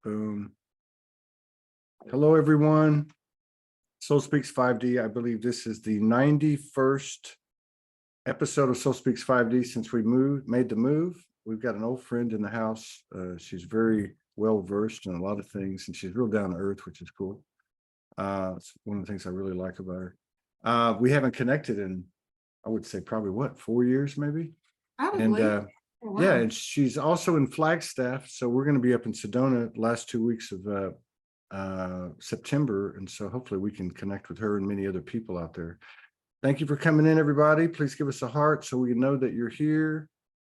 Boom. Hello, everyone. Soul Speaks 5D. I believe this is the 91st episode of Soul Speaks 5D since we made the move. We've got an old friend in the house. She's very well versed in a lot of things, and she's real down to earth, which is cool. It's one of the things I really like about her. We haven't connected in, I would say, probably 4 years, maybe. Probably. And Wow. yeah, and she's also in Flagstaff, so we're going to be up in Sedona the last 2 weeks of September, and so hopefully we can connect with her and many other people out there. Thank you for coming in, everybody. Please give us a heart so we know that you're here.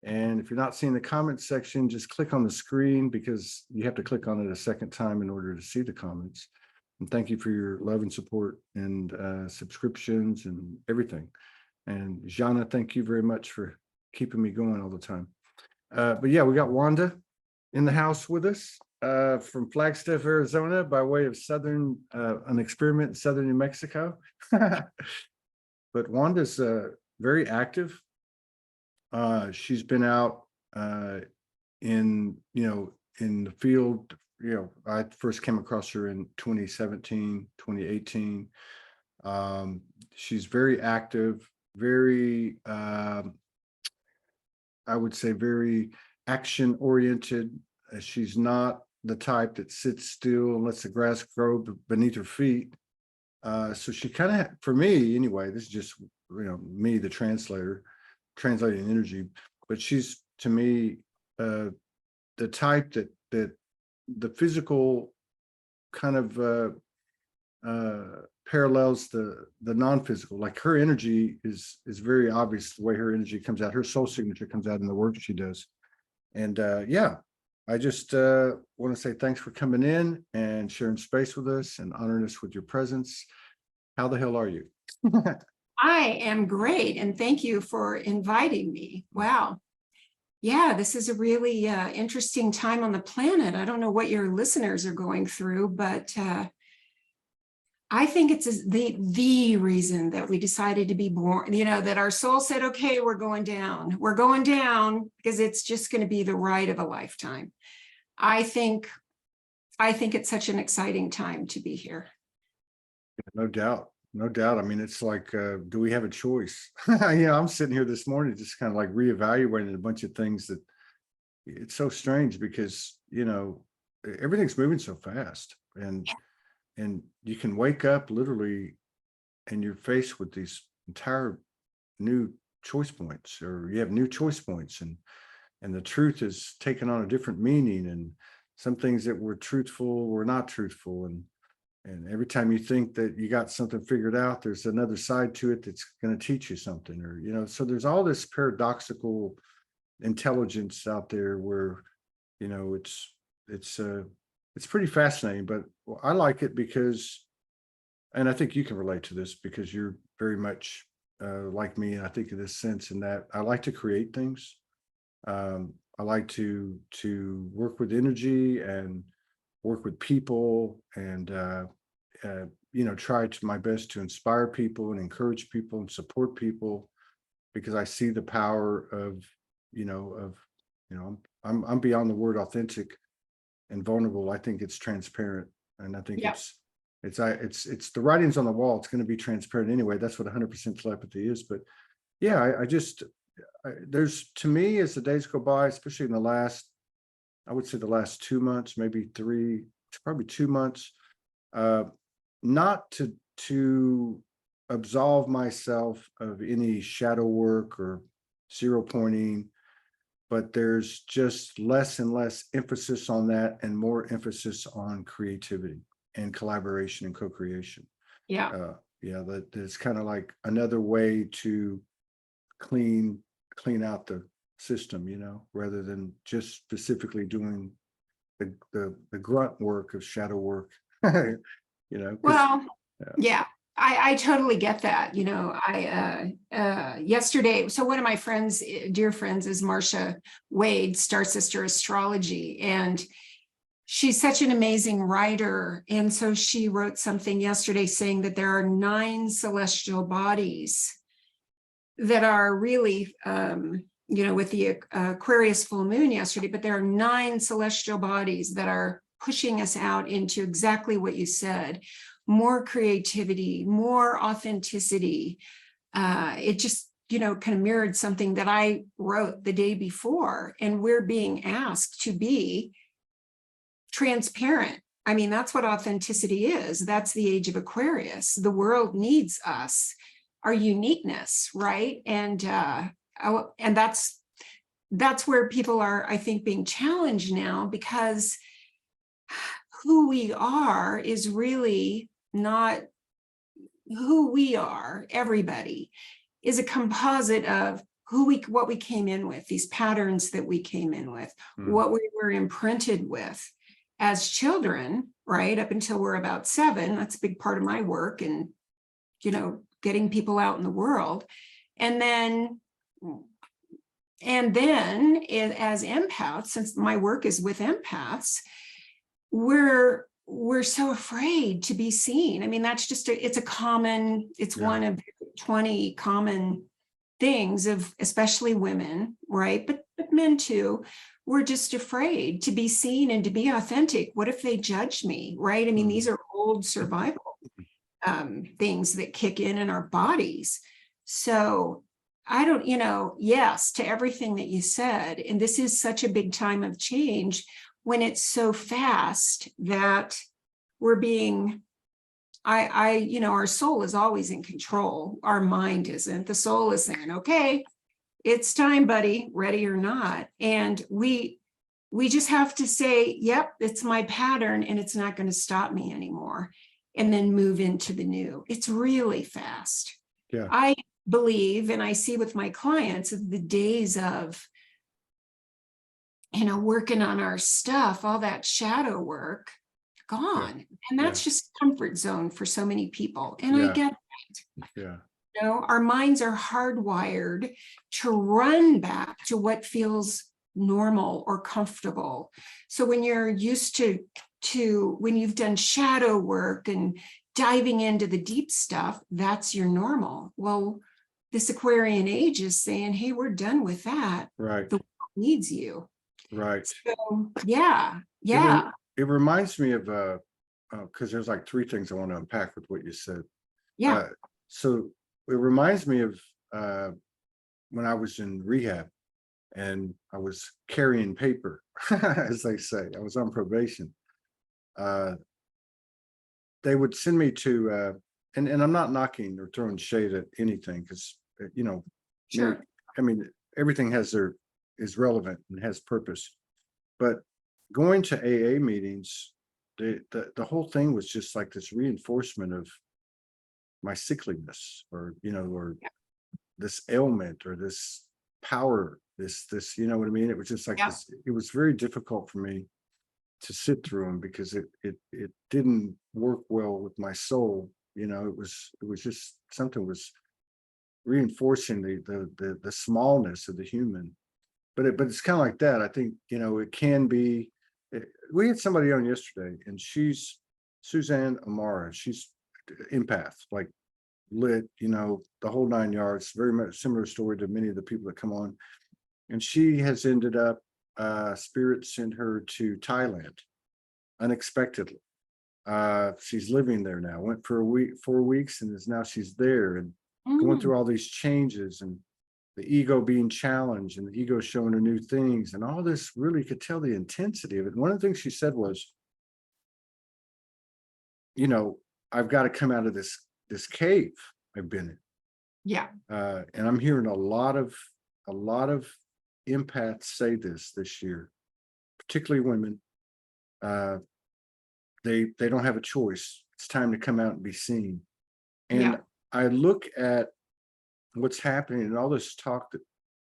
And if you're not seeing the comments section, just click on the screen, because you have to click on it a second time in order to see the comments. And thank you for your love and support and subscriptions and everything. And Jana, thank you very much for keeping me going all the time. But yeah, we got Wanda in the house with us from Flagstaff, Arizona, by way of an experiment in southern New Mexico. But Wanda's very active. She's been out in the field. I first came across her in 2017, 2018. She's very active, very I would say very action oriented. She's not the type that sits still and lets the grass grow beneath her feet. So she kind of, for me anyway, this is just me, the translator, translating energy, but she's, to me, the type that the physical kind of parallels the non-physical. Like, her energy is very obvious, the way her energy comes out, her soul signature comes out in the work she does. And yeah, I just want to say thanks for coming in and sharing space with us and honoring us with your presence. How the hell are you? I am great, and thank you for inviting me. Wow. Yeah, this is a really interesting time on the planet. I don't know what your listeners are going through, but I think it's the reason that we decided to be born, that our soul said, okay, we're going down. We're going down because it's just going to be the ride of a lifetime. I think it's such an exciting time to be here. No doubt. No doubt. I mean, it's like, do we have a choice? I'm sitting here this morning just kind of like reevaluating a bunch of things that it's so strange, because, everything's moving so fast, and you can wake up literally and you're faced with these entire new choice points, or you have new choice points, and the truth is taken on a different meaning, and some things that were truthful were not truthful, and every time you think that you got something figured out, there's another side to it that's going to teach you something, or so there's all this paradoxical intelligence out there where it's pretty fascinating. But I like it because, and I think you can relate to this because you're very much like me, and I think in this sense, in that I like to create things. I like to work with energy and work with people, and try my best to inspire people and encourage people and support people, because I see the power of I'm beyond the word authentic and vulnerable. I think it's transparent, and I think it's the writing's on the wall. It's going to be transparent anyway. That's what 100% telepathy is. But yeah, there's, to me, as the days go by, especially in I would say the last 2 months, maybe three, probably 2 months, not to absolve myself of any shadow work or zero pointing, but there's just less and less emphasis on that, and more emphasis on creativity and collaboration and co-creation. Yeah. That it's kind of like another way to clean out the system, rather than just specifically doing the grunt work of shadow work. Well, yeah, I totally get that. Yesterday, so one of my friends, dear friends, is Marcia Wade, Star Sister Astrology, and she's such an amazing writer. And so she wrote something yesterday saying that there are 9 celestial bodies that are really, with the Aquarius full moon yesterday, but there are 9 celestial bodies that are pushing us out into exactly what you said, more creativity, more authenticity. It just, kind of mirrored something that I wrote the day before, and we're being asked to be transparent. I mean, that's what authenticity is. That's the age of Aquarius. The world needs us, our uniqueness, right? And that's where people are, I think, being challenged now, because who we are is really not who we are. Everybody is a composite of what we came in with, these patterns that we came in with, what we were imprinted with as children, right? Up until we're about 7. That's a big part of my work, and, getting people out in the world. And then as empaths, since my work is with empaths, we're so afraid to be seen. I mean, that's just it's one of 20 common things of especially women, right? But men too. We're just afraid to be seen and to be authentic. What if they judge me, right? I mean, these are old survival things that kick in our bodies. So I don't, yes, to everything that you said. And this is such a big time of change when it's so fast that we're being, our soul is always in control. Our mind isn't. The soul is saying, okay, it's time, buddy, ready or not. And we just have to say, yep, it's my pattern and it's not going to stop me anymore. And then move into the new. It's really fast. Yeah. I believe, and I see with my clients, the days of, working on our stuff, all that shadow work, gone. And that's just comfort zone for so many people. And I get that. Yeah. Our minds are hardwired to run back to what feels normal or comfortable. So when you're used to when you've done shadow work and diving into the deep stuff, that's your normal. Well, this Aquarian age is saying, hey, we're done with that. Right. The world needs you. Right. So, yeah. It reminds me of, because there's like 3 things I want to unpack with what you said. Yeah. So it reminds me of when I was in rehab and I was carrying paper, as they say. I was on probation. They would send me to, and I'm not knocking or throwing shade at anything, because, Sure. I mean, everything is relevant and has purpose. But going to AA meetings, the whole thing was just like this reinforcement of my sickliness, or this ailment, or this power, this you know what I mean? It was just like this. It was very difficult for me to sit through them, because it didn't work well with my soul. It was just something was reinforcing the smallness of the human. But it's kind of like that. I think it can be. We had somebody on yesterday, and she's Suzanne Amara. She's empath, like lit, the whole 9 yards. Very much similar story to many of the people that come on. And she has ended up, Spirit sent her to Thailand unexpectedly. She's living there now. Went for a week, 4 weeks, and she's there and going through all these changes, and the ego being challenged, and the ego showing her new things, and all this. Really could tell the intensity of it. And one of the things she said was, I've got to come out of this cave I've been in. Yeah. And I'm hearing a lot of empaths say this year, particularly women. They don't have a choice. It's time to come out and be seen. And I look at what's happening and all this talk that,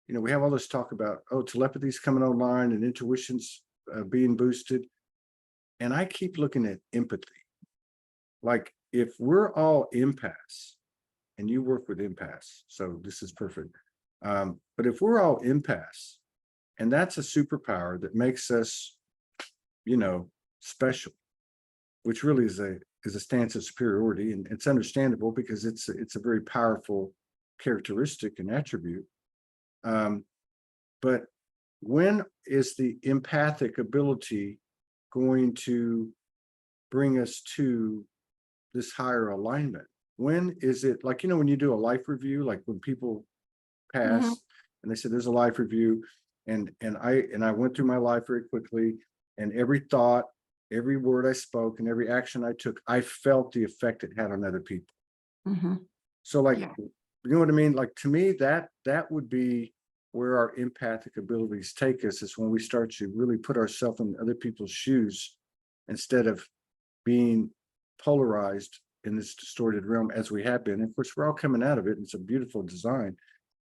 we have all this talk about, telepathy's coming online and intuition's being boosted. And I keep looking at empathy. Like, if we're all empaths, and you work with empaths, so this is perfect. But if we're all empaths, and that's a superpower that makes us, special, which really is a stance of superiority, and it's understandable because it's a very powerful characteristic and attribute. But when is the empathic ability going to bring us to this higher alignment? When is it, like, when you do a life review, like when people pass and they said there's a life review, and I went through my life very quickly, and every thought, every word I spoke, and every action I took, I felt the effect it had on other people. So like, Yeah. you know what I mean? Like, to me, that would be where our empathic abilities take us, is when we start to really put ourselves in other people's shoes instead of being polarized in this distorted realm as we have been. And of course, we're all coming out of it, and it's a beautiful design.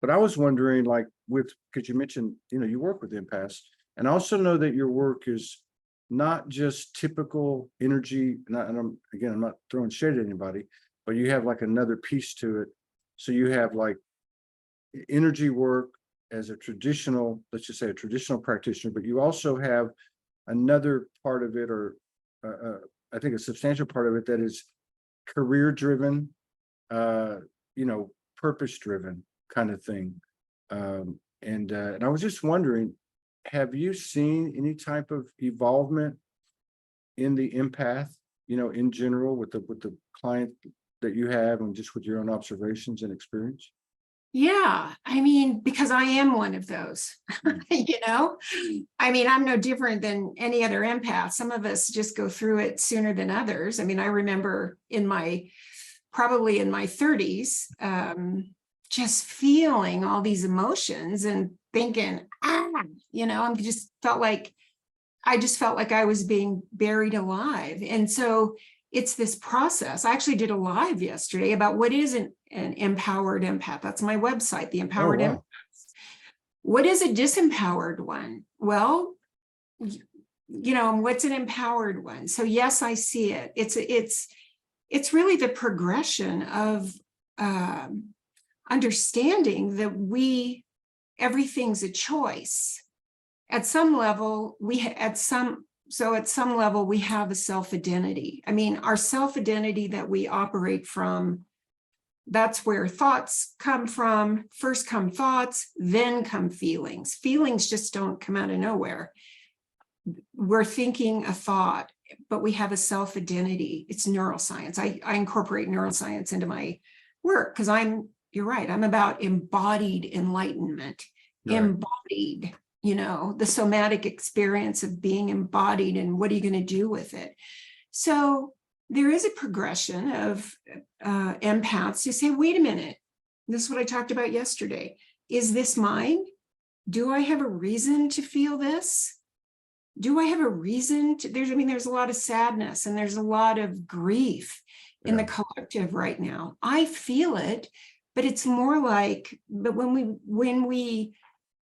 But I was wondering, like, because you mentioned, you work with empaths, and I also know that your work is not just typical energy. And I'm not throwing shade at anybody, but you have like another piece to it. So you have like energy work as a traditional, let's just say a traditional practitioner, but you also have another part of it, or I think a substantial part of it, that is career driven, purpose driven kind of thing. And I was just wondering, have you seen any type of evolvement in the empath, in general, with the client that you have, and just with your own observations and experience? Yeah, I mean, because I am one of those, I mean, I'm no different than any other empath. Some of us just go through it sooner than others. I mean, I remember probably in my 30s, just feeling all these emotions and thinking, I just felt like I was being buried alive. And so it's this process. I actually did a live yesterday about what is an empowered empath. That's my website, the Empowered Empath. What is a disempowered one? Well, what's an empowered one? So yes, I see it. It's really the progression of understanding that everything's a choice. At some level, at some level, we have a self-identity. I mean, our self-identity that we operate from, that's where thoughts come from. First come thoughts, then come feelings. Feelings just don't come out of nowhere. We're thinking a thought, but we have a self-identity. It's neuroscience. I incorporate neuroscience into my work because you're right, I'm about embodied enlightenment, embodied, the somatic experience of being embodied, and what are you going to do with it? So there is a progression of empaths who say, wait a minute, this is what I talked about yesterday. Is this mine? Do I have a reason to feel this? Do I have a reason to, there's a lot of sadness and there's a lot of grief in the collective right now. I feel it, but it's more like, but when we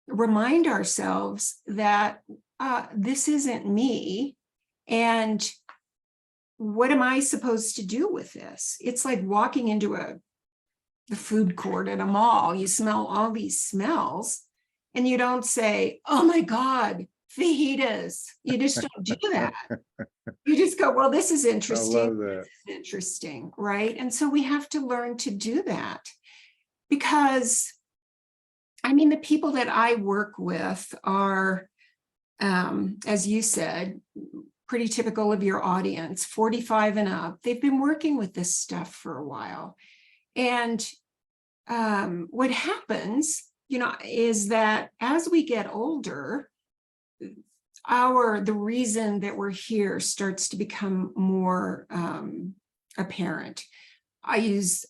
remind ourselves that this isn't me, and what am I supposed to do with this? It's like walking into the food court at a mall. You smell all these smells and you don't say, oh my God, fajitas. You just don't do that. You just go, well, this is interesting. I love that. This is interesting, right? And so we have to learn to do that, because the people that I work with are, as you said, pretty typical of your audience, 45 and up. They've been working with this stuff for a while. And what happens, is that as we get older, the reason that we're here starts to become more apparent. I use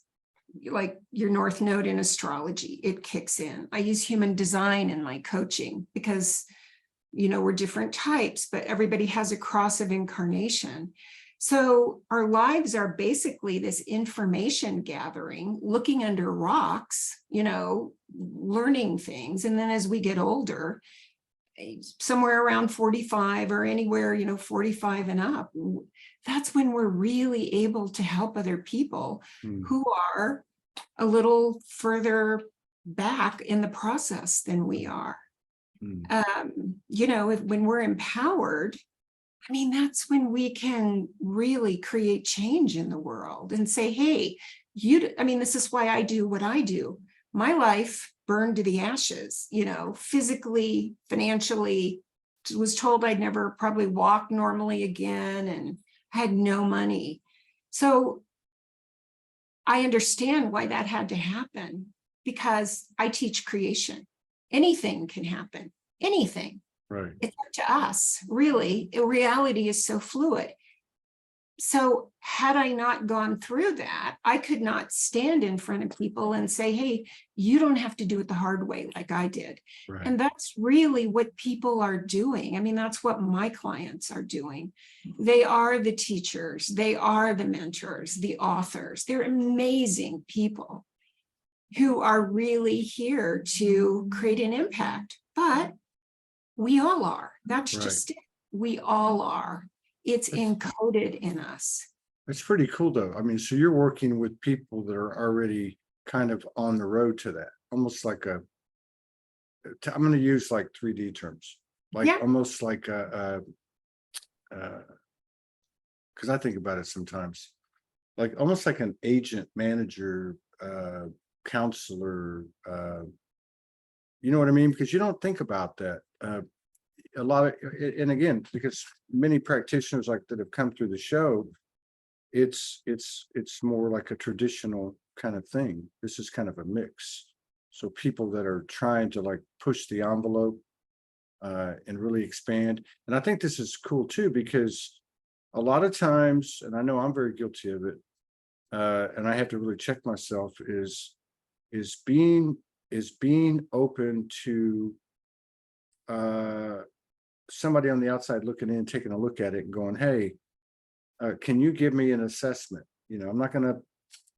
like your North Node in astrology, it kicks in. I use human design in my coaching because, we're different types, but everybody has a cross of incarnation. So our lives are basically this information gathering, looking under rocks, learning things. And then as we get older, somewhere around 45 or anywhere, 45 and up, that's when we're really able to help other people who are a little further back in the process than we are. When we're empowered, that's when we can really create change in the world and say, hey, this is why I do what I do. My life burned to the ashes, physically, financially, was told I'd never probably walk normally again and had no money. So I understand why that had to happen, because I teach creation. Anything can happen, anything. Right. It's up to us, really. Reality is so fluid. So had I not gone through that, I could not stand in front of people and say, hey, you don't have to do it the hard way like I did. Right. And that's really what people are doing. I mean, that's what my clients are doing. They are the teachers, they are the mentors, the authors. They're amazing people who are really here to create an impact. But we all are. That's just it. We all are. It's encoded in us. It's pretty cool though. I mean, so you're working with people that are already kind of on the road to that, almost like I'm going to use like 3D terms, like almost like because I think about it sometimes, like almost like an agent, manager, counselor, you know what I mean? Because you don't think about that. A lot of, and again, because many practitioners like that have come through the show, it's more like a traditional kind of thing. This is kind of a mix. So people that are trying to like push the envelope and really expand. And I think this is cool too, because a lot of times, and I know I'm very guilty of it, and I have to really check myself, is being open to somebody on the outside looking in, taking a look at it and going, hey, can you give me an assessment? You know, I'm not going to,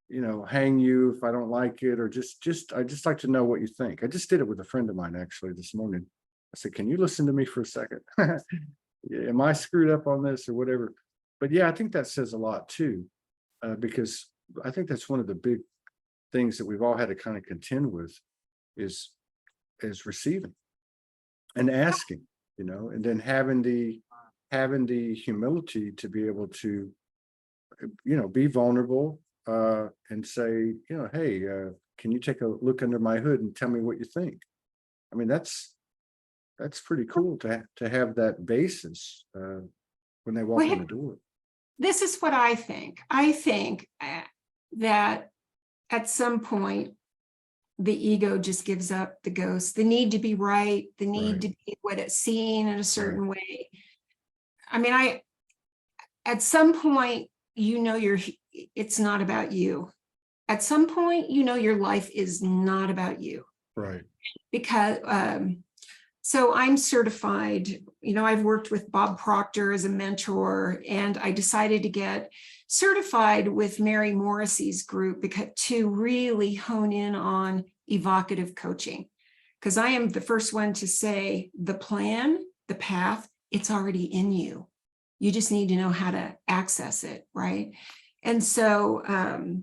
you know, hang you if I don't like it, or I just like to know what you think. I just did it with a friend of mine actually this morning. I said, can you listen to me for a second? Am I screwed up on this or whatever? But yeah, I think that says a lot too, because I think that's one of the big things that we've all had to kind of contend with is receiving and asking, you know, and then having the humility to be able to, you know, be vulnerable and say, you know, hey, can you take a look under my hood and tell me what you think? I mean, that's pretty cool to have that basis when they walk in the door. This is what I think. I think that at some point, the ego just gives up the ghost, the need to be right, the need to be what it's seen in a certain way. I mean, at some point, you know, it's not about you. At some point, you know, your life is not about you. Right. Because, so I'm certified, you know, I've worked with Bob Proctor as a mentor, and I decided to get certified with Mary Morrissey's group to really hone in on evocative coaching. Because I am the first one to say the plan, the path, it's already in you. You just need to know how to access it, right? And so,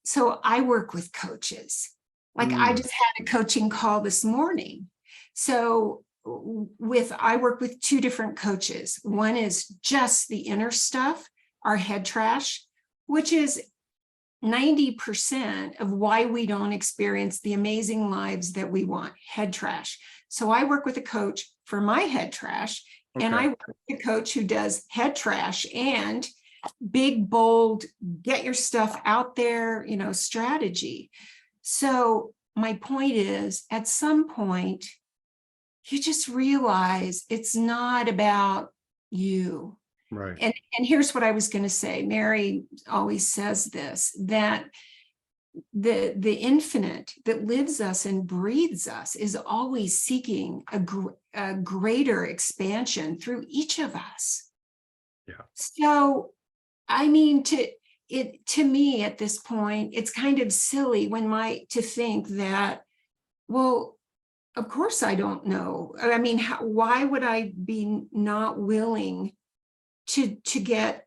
so I work with coaches. Like I just had a coaching call this morning. So I work with two different coaches. One is just the inner stuff, our head trash, which is 90% of why we don't experience the amazing lives that we want, head trash. So I work with a coach for my head trash, and I work with a coach who does head trash and big, bold, get your stuff out there, you know, strategy. So my point is, at some point, you just realize it's not about you. Right. And here's what I was going to say. Mary always says this, that the infinite that lives us and breathes us is always seeking a greater expansion through each of us. Yeah. So, I mean, to me at this point, it's kind of silly to think that, well, of course I don't know. I mean, why would I be not willing to get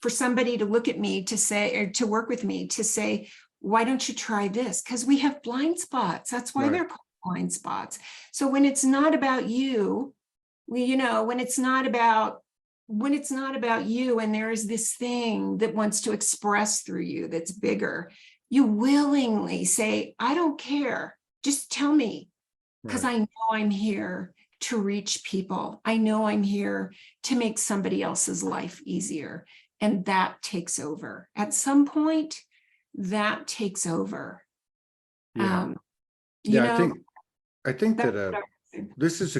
for somebody to look at me to say, or to work with me to say, why don't you try this? Because we have blind spots. That's why they're called blind spots. So when it's not about you, you know, when it's not about you and there is this thing that wants to express through you that's bigger, you willingly say, I don't care. Just tell me, because I know I'm here to reach people. I know I'm here to make somebody else's life easier. And that takes over. At some point, that takes over. Yeah. You Yeah, know, I think that's that what I would say. this is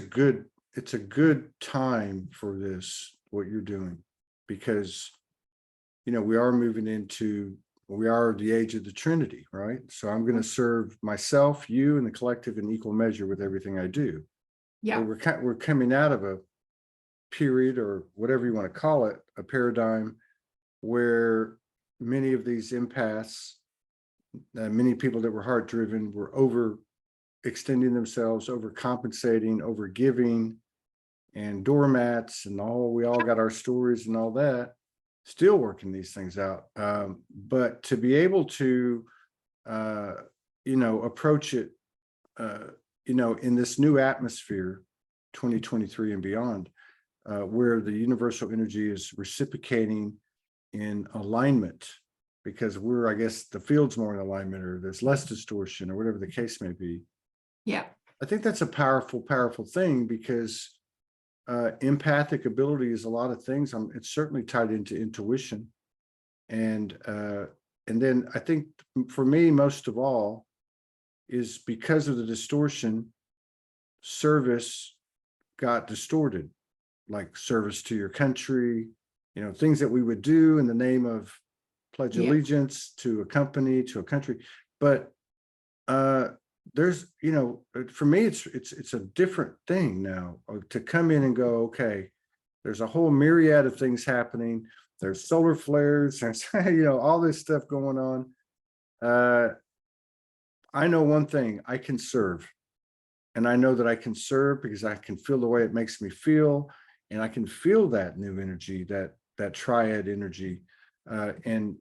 it's a good time for this, what you're doing, because we are moving into, we are the age of the Trinity, right? So I'm going to serve myself, you, and the collective in equal measure with everything I do. Yeah. But we're coming out of a period, or whatever you want to call it, a paradigm where many of these empaths, many people that were heart driven, were over extending themselves, overcompensating, over giving, and doormats, and we all got our stories and all that, still working these things out. But to be able to, approach it, in this new atmosphere, 2023 and beyond, where the universal energy is reciprocating in alignment, because I guess the field's more in alignment, or there's less distortion, or whatever the case may be. Yeah. I think that's a powerful, powerful thing, because empathic ability is a lot of things. It's certainly tied into intuition. And then I think for me, most of all, is because of the distortion, service got distorted, like service to your country, things that we would do in the name of pledge Yeah. allegiance to a company, to a country. But there's, for me, it's a different thing now, to come in and go, okay, there's a whole myriad of things happening. There's solar flares, there's, all this stuff going on. I know one thing: I can serve. And I know that I can serve because I can feel the way it makes me feel. And I can feel that new energy, that triad energy. And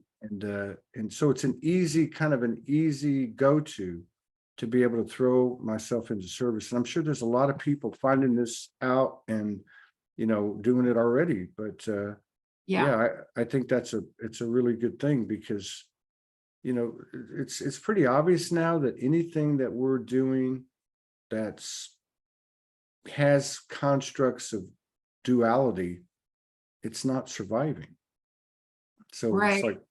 so it's an easy go-to be able to throw myself into service. And I'm sure there's a lot of people finding this out and, doing it already. But Yeah. I think it's a really good thing, because, it's pretty obvious now that anything that we're doing has constructs of duality, it's not surviving. So Right. it's like,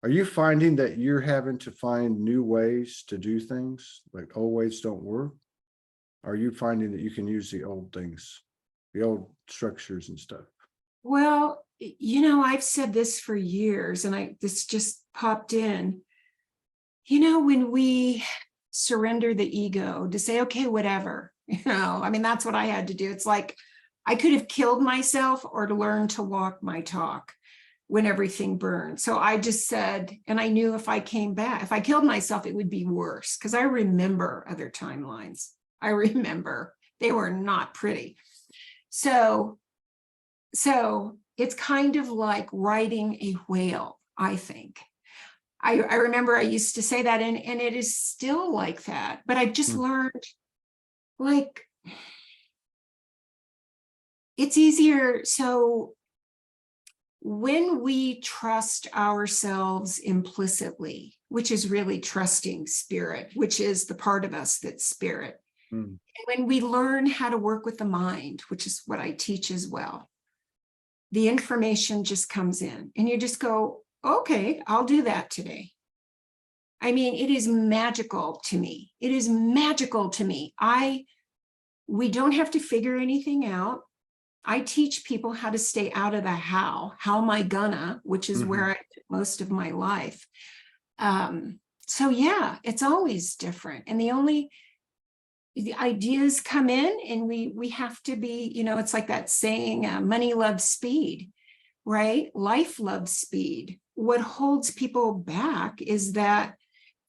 are you finding that you're having to find new ways to do things, like old ways don't work? Are you finding that you can use the old things, the old structures and stuff? Well, I've said this for years, and this just popped in. When we surrender the ego to say, okay, whatever, that's what I had to do. It's like I could have killed myself or to learn to walk my talk when everything burned. So I just said, and I knew if I came back, if I killed myself, it would be worse, because I remember other timelines. I remember they were not pretty. So it's kind of like riding a whale, I think. I remember I used to say that, and it is still like that, but I've just learned, like, it's easier. So when we trust ourselves implicitly, which is really trusting spirit, which is the part of us that's spirit, and when we learn how to work with the mind, which is what I teach as well, the information just comes in and you just go, okay, I'll do that today. It is magical to me. It is magical to me. We don't have to figure anything out. I teach people how to stay out of the how am I gonna, which is where I did most of my life. So yeah, it's always different. And the ideas come in, and we have to be, it's like that saying, money loves speed, right? Life loves speed. What holds people back is that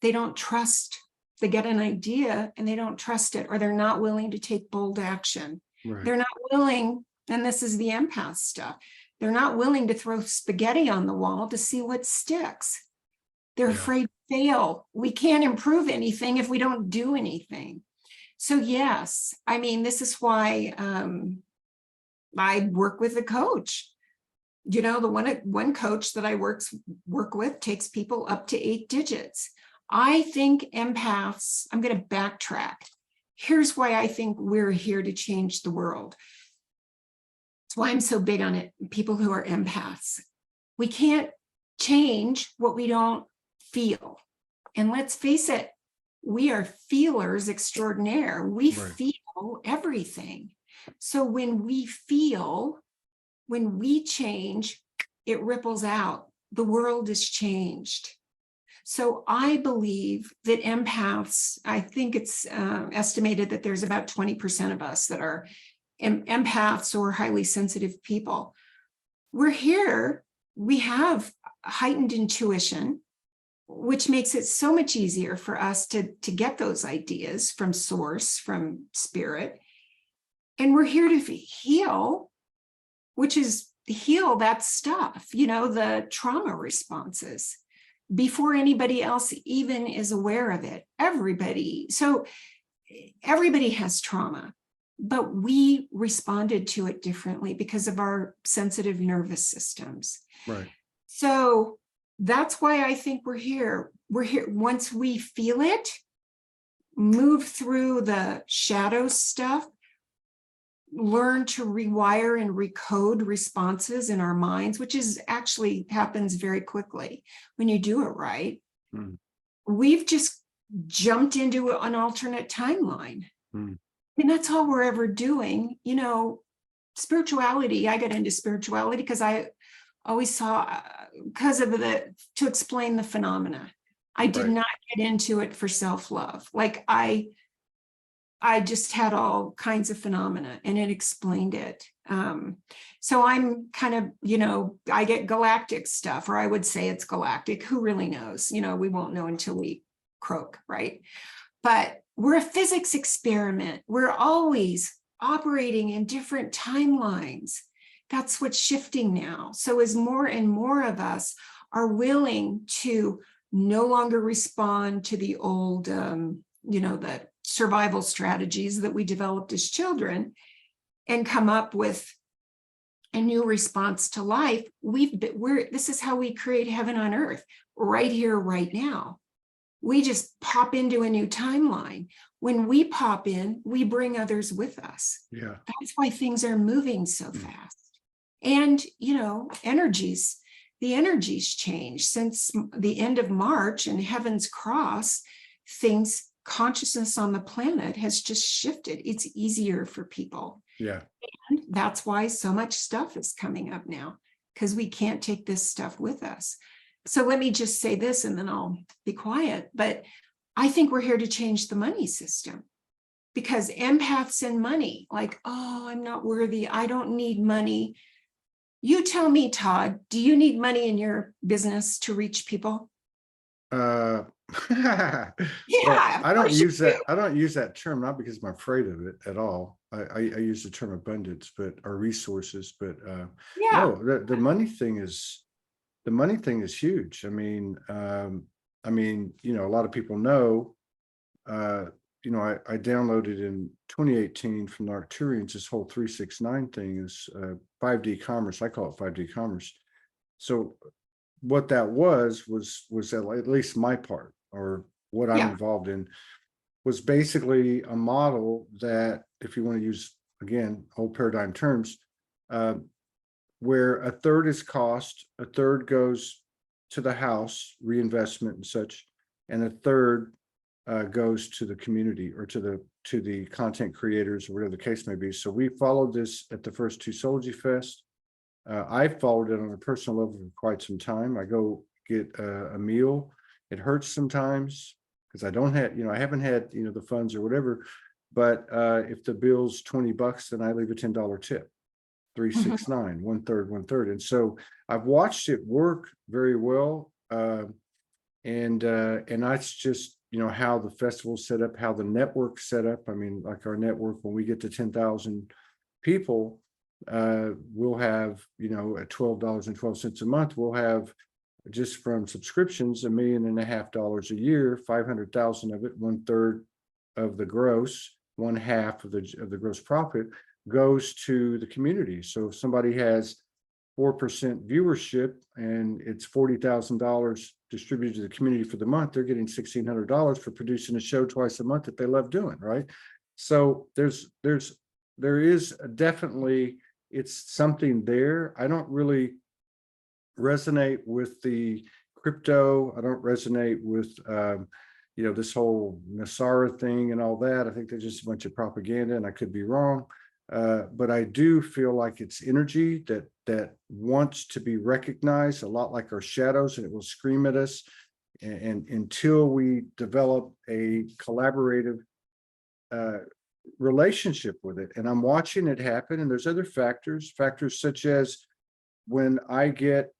they don't trust. They get an idea and they don't trust it, or they're not willing to take bold action. Right. They're not willing, and this is the empath stuff, they're not willing to throw spaghetti on the wall to see what sticks. They're afraid to fail. We can't improve anything if we don't do anything. So yes, this is why I work with a coach. The one coach that I work with takes people up to 8 digits. I think empaths, I'm going to backtrack. here's why I think we're here to change the world. That's why I'm so big on it. People who are empaths. We can't change what we don't feel. And let's face it, we are feelers extraordinaire. We Right. feel everything. So when we feel, when we change, it ripples out. The world is changed. So I believe that empaths, I think it's estimated that there's about 20% of us that are empaths or highly sensitive people. We're here, we have heightened intuition, which makes it so much easier for us to get those ideas from source, from spirit. And we're here to heal, which is heal that stuff, the trauma responses before anybody else even is aware of it. Everybody has trauma, but we responded to it differently because of our sensitive nervous systems. Right. So that's why I think we're here. We're here once we feel it, move through the shadow stuff, learn to rewire and recode responses in our minds, which is actually happens very quickly when you do it right. We've just jumped into an alternate timeline. And that's all we're ever doing. Spirituality, I got into spirituality because I always saw, to explain the phenomena. I did not get into it for self-love. Like I just had all kinds of phenomena and it explained it. So I'm kind of, I get galactic stuff, or I would say it's galactic. Who really knows? We won't know until we croak, right? But we're a physics experiment. We're always operating in different timelines. That's what's shifting now. So as more and more of us are willing to no longer respond to the old, the survival strategies that we developed as children and come up with a new response to life, this is how we create heaven on earth, right here, right now. We just pop into a new timeline. When we pop in, we bring others with us. Yeah. That's why things are moving so fast. And, the energies change since the end of March and Heaven's Cross. Consciousness on the planet has just shifted. It's easier for people. Yeah. And that's why so much stuff is coming up now, because we can't take this stuff with us. So let me just say this and then I'll be quiet. But I think we're here to change the money system, because empaths and money, like, oh, I'm not worthy. I don't need money. You tell me, Todd, do you need money in your business to reach people? Well, Yeah, I don't use that. I don't use that term, not because I'm afraid of it at all. I use the term abundance, or resources, but yeah. no, the money thing is huge. I mean, a lot of people know, I downloaded in 2018 from the Arcturians, this whole 369 thing is 5D commerce. I call it 5D commerce. So what that was at least my part, or what I'm involved in, was basically a model that, if you want to use, again, old paradigm terms, where a third is cost, a third goes to the house, reinvestment and such, and a third goes to the community, or to the content creators, or whatever the case may be. So we followed this at the first two Soulogy Fest. I followed it on a personal level for quite some time. I go get a meal. It hurts sometimes because I don't have, I haven't had, the funds or whatever. But if the bill's $20, then I leave a $10 tip. 369, one third. And so I've watched it work very well. And that's just, how the festival's set up, how the network's set up. I mean, like our network, when we get to 10,000 people, we'll have, at $12.12 a month, we'll have, just from subscriptions, $1.5 million a year, 500,000 of it, 1/3 of the gross, 1/2 of the gross profit goes to the community. So if somebody has 4% viewership and it's $40,000 distributed to the community for the month, they're getting $1,600 for producing a show twice a month that they love doing, right? So there is definitely, it's something there. I don't really resonate with the crypto. I don't resonate with this whole Nasara thing and all that. I think they're just a bunch of propaganda, and I could be wrong. But I do feel like it's energy that wants to be recognized, a lot like our shadows, and it will scream at us. And until we develop a collaborative relationship with it, and I'm watching it happen. And there's other factors such as when I get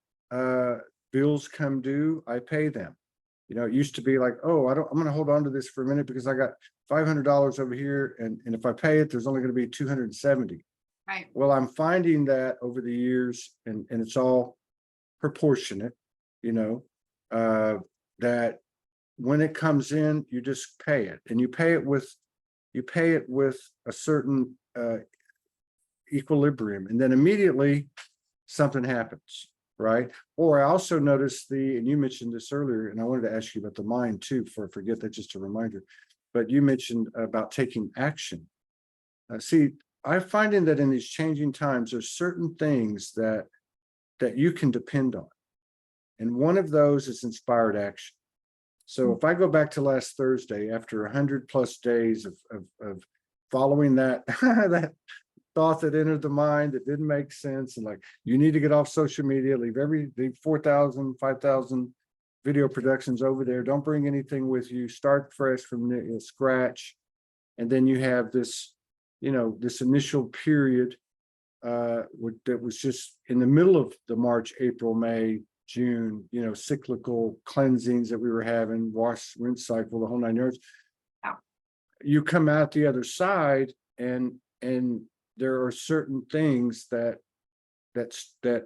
bills come due, I pay them. It used to be like, oh, I'm going to hold on to this for a minute because I got $500 over here, and if I pay it, there's only going to be 270. Right. Well, I'm finding that over the years, and it's all proportionate, that when it comes in, you just pay it, and you pay it with a certain equilibrium, and then immediately something happens, right? Or I also noticed and you mentioned this earlier, and I wanted to ask you about the mind too, before I forget that, just a reminder, but you mentioned about taking action. See, I'm finding that in these changing times, there's certain things that you can depend on. And one of those is inspired action. So if I go back to last Thursday, after 100+ days of following that, that thought that entered the mind that didn't make sense, and like, you need to get off social media, leave 4,000, 5,000 video productions over there. Don't bring anything with you. Start fresh from scratch. And then you have this, this initial period that was just in the middle of the March, April, May, June, cyclical cleansings that we were having, wash, rinse cycle, the whole 9 yards. Yeah. You come out the other side, and there are certain things that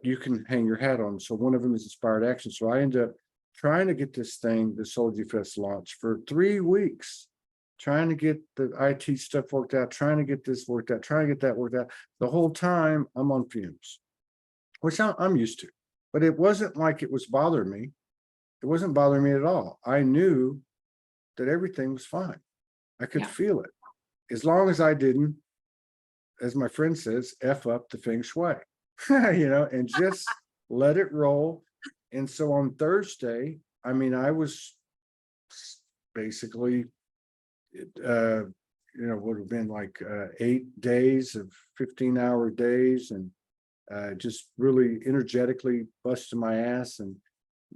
you can hang your hat on. So one of them is inspired action. So I end up trying to get this thing, the Soulogy Fest launch, for 3 weeks, trying to get the IT stuff worked out, trying to get this worked out, trying to get that worked out. The whole time I'm on fumes, which I'm used to. But it wasn't like it was bothering me. It wasn't bothering me at all. I knew that everything was fine. I could feel it. As long as I didn't, as my friend says, F up the feng shui, and just let it roll. And so on Thursday, I mean, I was basically, would have been like 8 days of 15-hour days, and just really energetically busting my ass, and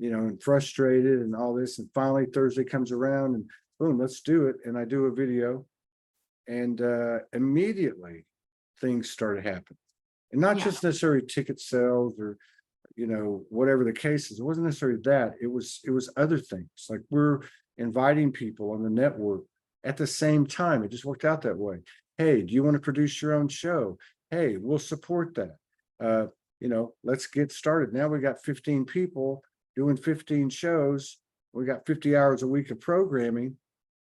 and frustrated and all this. And finally Thursday comes around, and boom, let's do it. And I do a video, and immediately things started happening. And not just necessarily ticket sales or whatever the case is. It wasn't necessarily that. It was other things. Like, we're inviting people on the network at the same time. It just worked out that way. Hey, do you want to produce your own show? Hey, we'll support that. Let's get started. Now we got 15 people doing 15 shows. We got 50 hours a week of programming,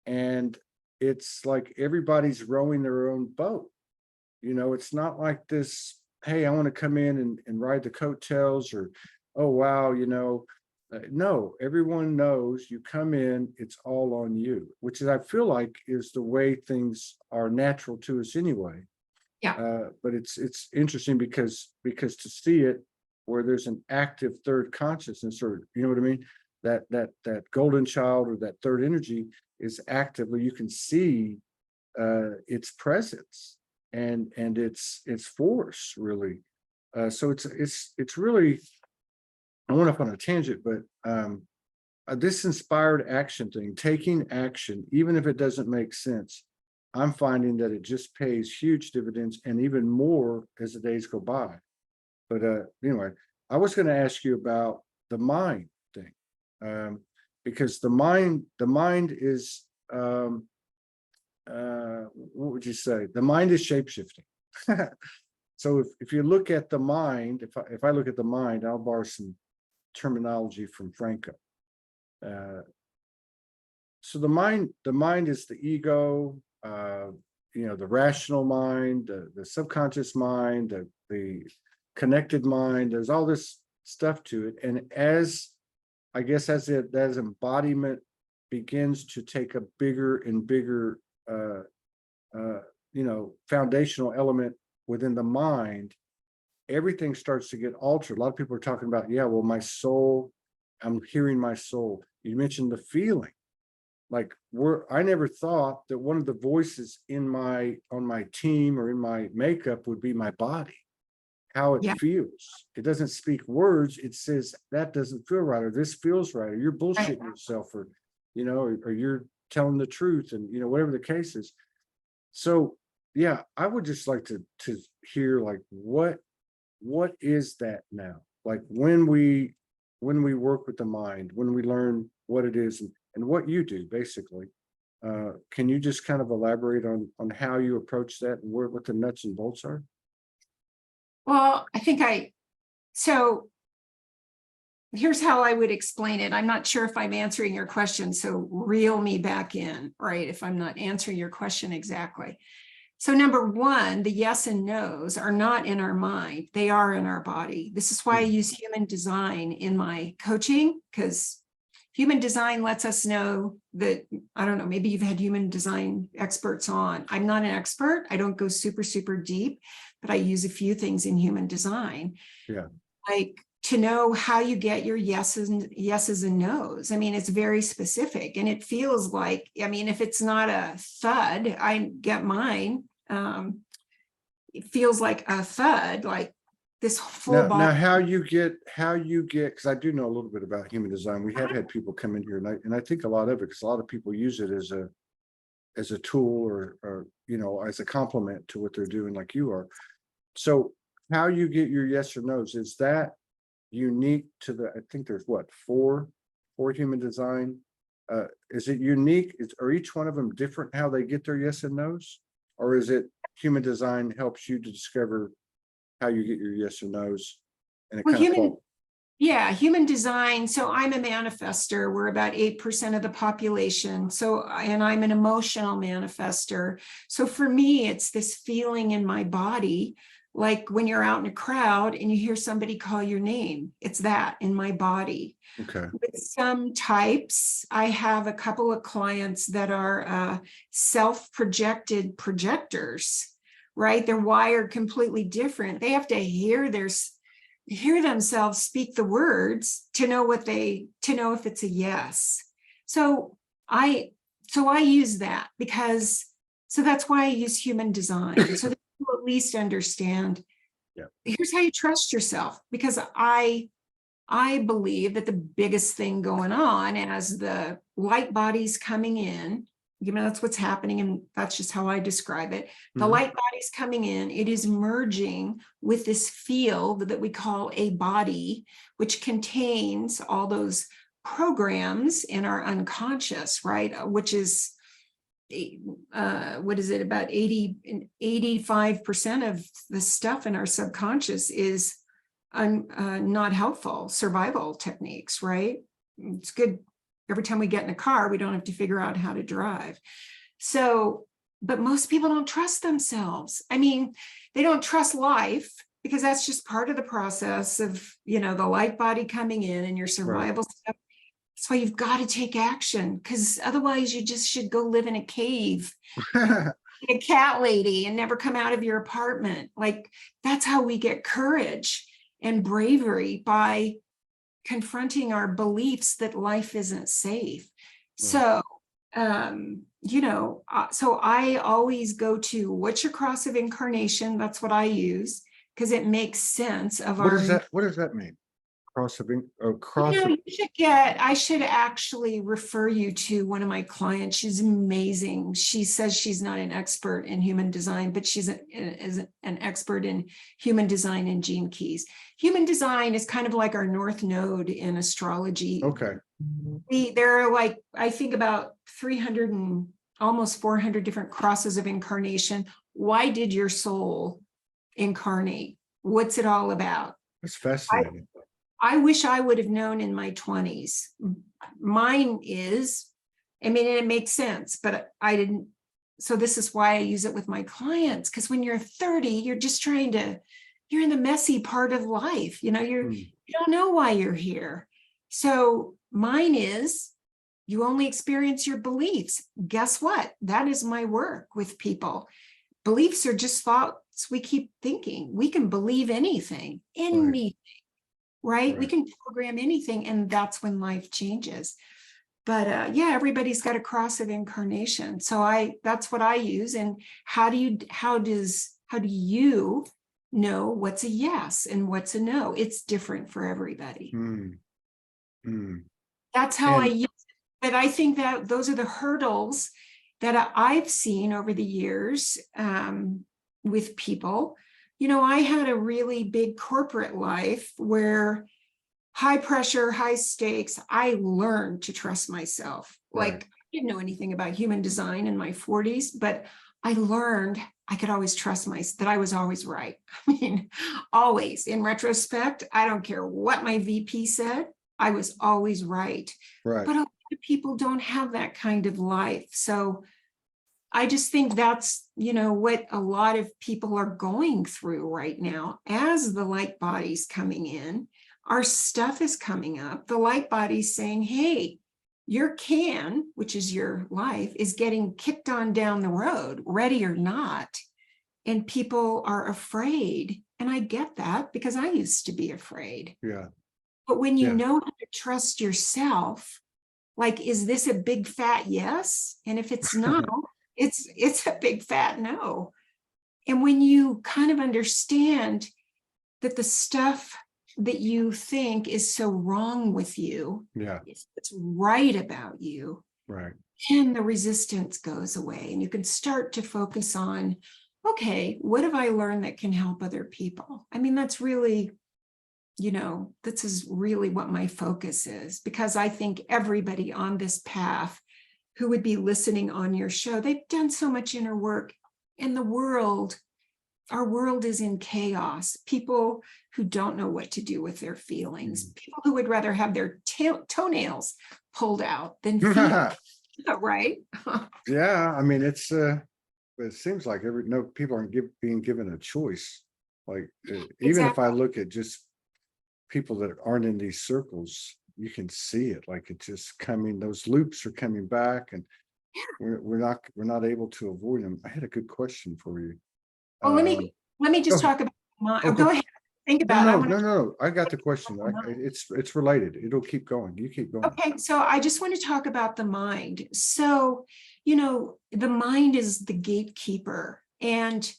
and it's like everybody's rowing their own boat. It's not like this, hey, I want to come in and ride the coattails, or, oh, wow, no, everyone knows you come in, it's all on you, which is, I feel like, is the way things are natural to us anyway. Yeah. But it's interesting because to see it where there's an active third consciousness, or what I mean, that golden child, or that third energy, is actively, you can see its presence and its force, really. So it's really, I went off on a tangent, but this inspired action thing, taking action, even if it doesn't make sense, I'm finding that it just pays huge dividends, and even more as the days go by. But anyway, I was going to ask you about the mind thing, because the mind is, what would you say? The mind is shapeshifting. So if you look at the mind, if I look at the mind, I'll borrow some terminology from Franco. So the mind is the ego, the rational mind, the subconscious mind, the connected mind. There's all this stuff to it. And as embodiment begins to take a bigger and bigger foundational element within the mind, everything starts to get altered. A lot of people are talking about, yeah, well, my soul, I'm hearing my soul. You mentioned the feeling. Like I never thought that one of the voices on my team or in my makeup would be my body, how it Yeah. feels. It doesn't speak words. It says that doesn't feel right, or this feels right, or you're Right. bullshitting yourself, or or you're telling the truth, and whatever the case is. So yeah, I would just like to hear, like, what is that now? Like when we work with the mind, when we learn what it is, and what you do basically. Can you just kind of elaborate on how you approach that, and what the nuts and bolts are? Well, so here's how I would explain it. I'm not sure if I'm answering your question, so reel me back in, right? If I'm not answering your question exactly. So number one, the yes and no's are not in our mind. They are in our body. This is why I use human design in my coaching, because human design lets us know that, I don't know, maybe you've had human design experts on. I'm not an expert. I don't go super, super deep, but I use a few things in human design. Yeah. Like to know how you get your yeses and no's. I mean, it's very specific, and it feels like, I mean, if it's not a thud, I get mine. It feels like a thud, like this full Now, body. how you get, because I do know a little bit about human design. We have had people come in here, and I think a lot of it, because a lot of people use it as a tool, or as a complement to what they're doing, like you are. So how you get your yes or no's, is that unique to I think there's what, four human design? Is it unique? Are each one of them different how they get their yes and no's? Or is it human design helps you to discover how you get your yes or no's, and it Well, kind of falls? human design. So I'm a manifester. We're about 8% of the population. And I'm an emotional manifester. So for me, it's this feeling in my body, like when you're out in a crowd and you hear somebody call your name, it's that in my body. Okay. With some types, I have a couple of clients that are self-projected projectors, right? They're wired completely different. They have to hear themselves speak the words to know if it's a yes. So I use that so that's why I use human design. So that people at least understand, Yeah. here's how you trust yourself, because I believe that the biggest thing going on as the light bodies coming in, that's what's happening, and that's just how I describe it. The light bodies coming in, it is merging with this field that we call a body, which contains all those programs in our unconscious, right? Which is, what is it, about 85% of the stuff in our subconscious is not helpful survival techniques, right? It's good. Every time we get in a car, we don't have to figure out how to drive. So, but most people don't trust themselves. I mean, they don't trust life, because that's just part of the process of, the light body coming in and your survival stuff. That's why you've got to take action, because otherwise you just should go live in a cave, a cat lady, and never come out of your apartment. Like, that's how we get courage and bravery, by confronting our beliefs that life isn't safe. So, so I always go to, what's your cross of incarnation? That's what I use, because it makes sense of What does that mean? I should actually refer you to one of my clients. She's amazing. She says she's not an expert in human design, but she's an expert in human design and gene keys. Human design is kind of like our north node in astrology. Okay. There are, like, I think about 300 and almost 400 different crosses of incarnation. Why did your soul incarnate? What's it all about? That's fascinating. I wish I would have known in my 20s. Mine is, I mean, it makes sense, but I didn't. So this is why I use it with my clients, because when you're 30, you're just you're in the messy part of life. You don't know why you're here. So mine is, You only experience your beliefs. Guess what? That is my work with people. Beliefs are just thoughts we keep thinking. We can believe anything, right? We can program anything, and that's when life changes. But yeah, everybody's got a cross of incarnation. So that's what I use. And how do you know what's a yes and what's a no? It's different for everybody. That's how I use it. But I think that those are the hurdles that I've seen over the years with people. You know, I had a really big corporate life where high pressure, high stakes. I learned to trust myself. Like, I didn't know anything about human design in my 40s, but I learned I could always trust that I was always right. I mean, always. In retrospect, I don't care what my VP said, I was always right. But a lot of people don't have that kind of life. So I just think that's, you know, what a lot of people are going through right now. As the light body's coming in, our stuff is coming up. The light body's saying, hey, your can, which is your life, is getting kicked on down the road, ready or not. And people are afraid. And I get that because I used to be afraid. Yeah. But when you know how to trust yourself, like, is this a big fat yes? And if it's no, it's a big fat no. And when you kind of understand that the stuff that you think is so wrong with you, it's right about you, and the resistance goes away, and you can start to focus on, okay, what have I learned that can help other people? I mean, that's really, you know, this is really what my focus is, because I think everybody on this path who would be listening on your show, they've done so much inner work, and our world is in chaos. People who don't know what to do with their feelings, people who would rather have their toenails pulled out than feel, right? Yeah, I mean, it seems like people aren't being given a choice. Like, even if I look at just people that aren't in these circles, you can see it, like it's just coming, those loops are coming back, and we're not able to avoid them. I had a good question for you. Well, let me just talk about go ahead. Think about it. No. I got the question. It's related. It'll keep going. You keep going. Okay, so I just want to talk about the mind. So, you know, the mind is the gatekeeper, and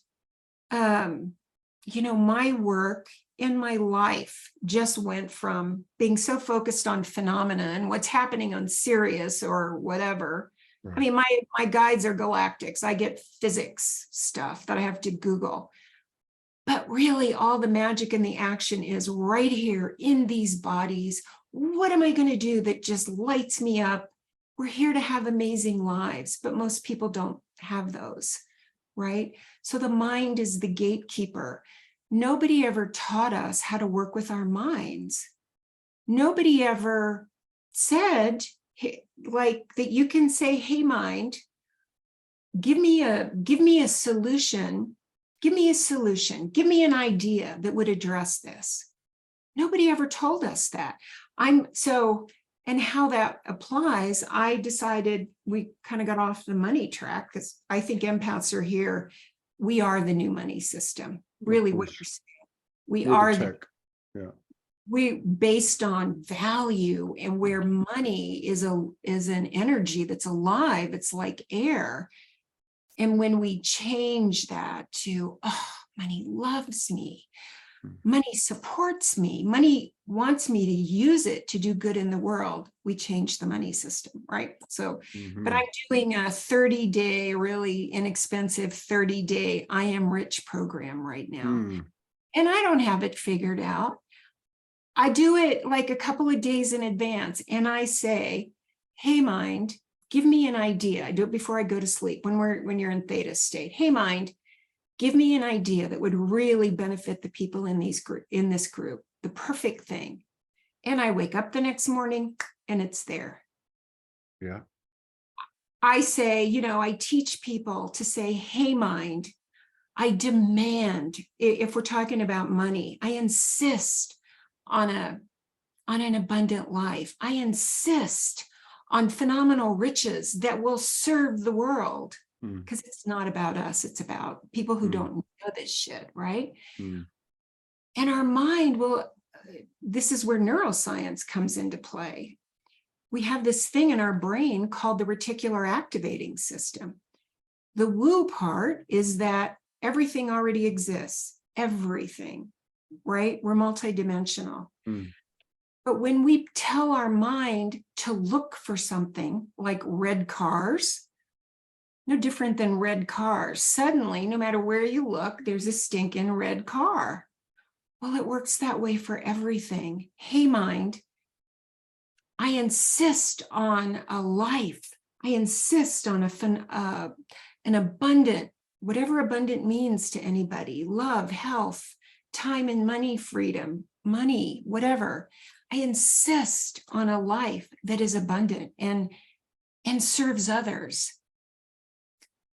you know, my work in my life just went from being so focused on phenomena and what's happening on Sirius or whatever. I mean, my guides are galactics. I get physics stuff that I have to Google. But really, all the magic and the action is right here in these bodies. What am I going to do that just lights me up? We're here to have amazing lives, but most people don't have those, right? So the mind is the gatekeeper. Nobody ever taught us how to work with our minds. Nobody ever said, like, that you can say, hey, mind, give me a solution. Give me a solution. Give me an idea that would address this. Nobody ever told us that. And how that applies, I decided we kind of got off the money track, because I think empaths are here. We are the new money system. Really, what you're saying. We are the tech. We based on value, and where money is an energy that's alive. It's like air. And when we change that to, oh, money loves me, money supports me, money wants me to use it to do good in the world, we change the money system, right? So, but I'm doing a 30-day, really inexpensive 30-day I Am Rich program right now. And I don't have it figured out. I do it like a couple of days in advance, and I say, hey, mind, give me an idea. I do it before I go to sleep when you're in theta state. Hey, mind, give me an idea that would really benefit the people in this group, the perfect thing. And I wake up the next morning and it's there. Yeah. I say, you know, I teach people to say, hey, mind, I demand, if we're talking about money, I insist on an abundant life. I insist on phenomenal riches that will serve the world. Mm. Because it's not about us, it's about people who Mm. don't know this shit, right? Mm. And our mind will, this is where neuroscience comes into play. We have this thing in our brain called the reticular activating system. The woo part is that everything already exists, everything, right? We're multidimensional. Mm. But when we tell our mind to look for something like red cars, no different than red cars, suddenly, no matter where you look, there's a stinking red car. Well, it works that way for everything. Hey, mind, I insist on a life. I insist on an abundant, whatever abundant means to anybody, love, health, time and money, freedom, money, whatever. I insist on a life that is abundant and serves others.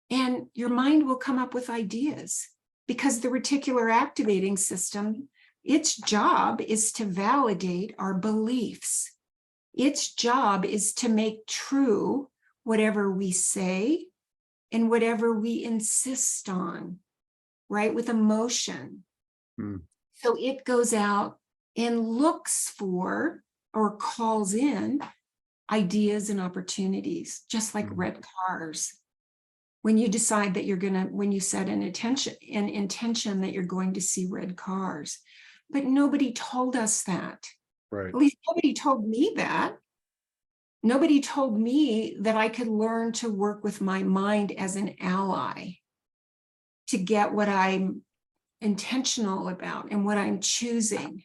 And your mind will come up with ideas because the reticular activating system, its job is to validate our beliefs. Its job is to make true whatever we say and whatever we insist on, right? With emotion. Mm. So it goes out and looks for or calls in ideas and opportunities, just like red cars. When you decide that you're going to, when you set an intention that you're going to see red cars, but nobody told us that. Right. At least nobody told me that. Nobody told me that I could learn to work with my mind as an ally to get what I'm intentional about and what I'm choosing.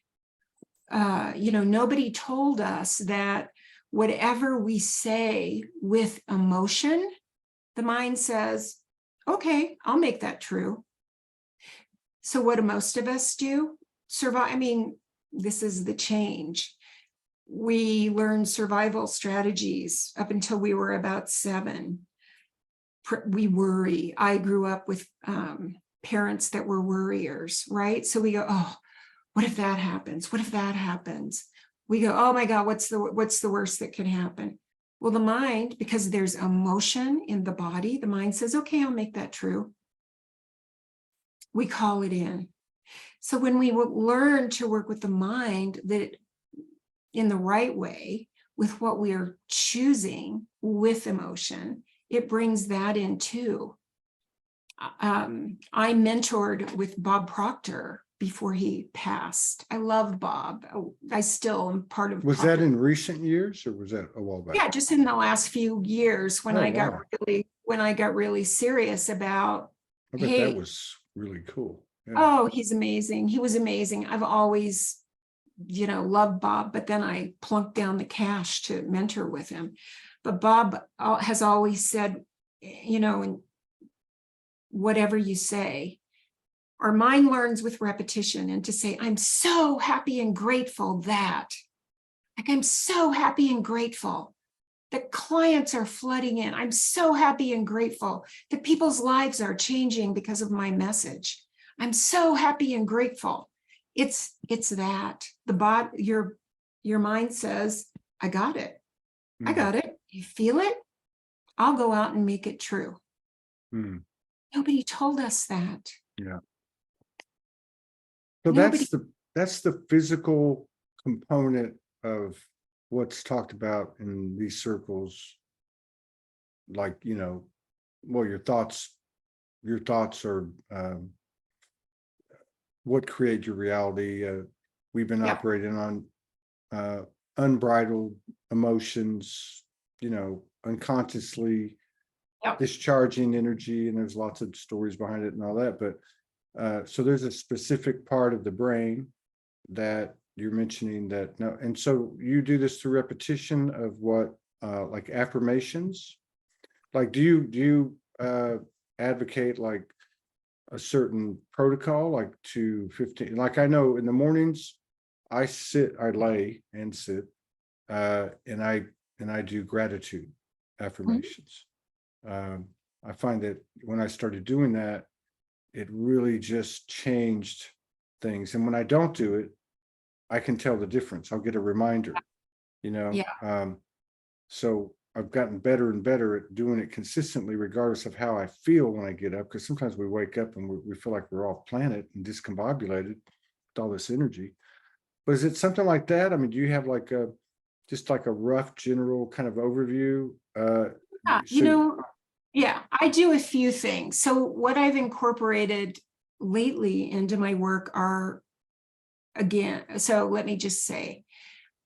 Nobody told us that whatever we say with emotion, the mind says, okay, I'll make that true. So what do most of us do? Survive. I mean, this is the change. We learned survival strategies up until we were about 7. We worry. I grew up with parents that were worriers, right? So we go, oh, what if that happens? What if that happens? We go, oh my God, what's the worst that could happen? Well, the mind, because there's emotion in the body, the mind says, okay, I'll make that true. We call it in. So when we learn to work with the mind that in the right way, with what we are choosing with emotion, it brings that in too. I mentored with Bob Proctor before he passed. I love Bob. I still am part of. Was that in recent years or was that a while back? Yeah, just in the last few years when Oh, I got wow. really serious about. I bet Hey, that was really cool. Yeah. oh, he's amazing. He was amazing. I've always, loved Bob, but then I plunked down the cash to mentor with him. But Bob has always said, and whatever you say, our mind learns with repetition, and to say, I'm so happy and grateful that, like, I'm so happy and grateful that clients are flooding in. I'm so happy and grateful that people's lives are changing because of my message. I'm so happy and grateful. It's that your mind says, I got it. I got it. You feel it? I'll go out and make it true. Mm. Nobody told us that. Yeah. So Nobody. that's the physical component of what's talked about in these circles. Like, well, your thoughts are what create your reality. We've been operating on unbridled emotions, unconsciously discharging energy, and there's lots of stories behind it and all that. But so there's a specific part of the brain that you're mentioning that no, and so you do this through repetition of what, like affirmations. Like, do you advocate like a certain protocol, like to 15? Like I know in the mornings, I lay and sit, and I do gratitude affirmations. I find that when I started doing that, it really just changed things. And when I don't do it, I can tell the difference. I'll get a reminder, Yeah. So I've gotten better and better at doing it consistently, regardless of how I feel when I get up. Because sometimes we wake up and we feel like we're off planet and discombobulated with all this energy. But is it something like that? I mean, do you have like a just like a rough general kind of overview? Yeah, So yeah, I do a few things. So what I've incorporated lately into my work are, again, so let me just say,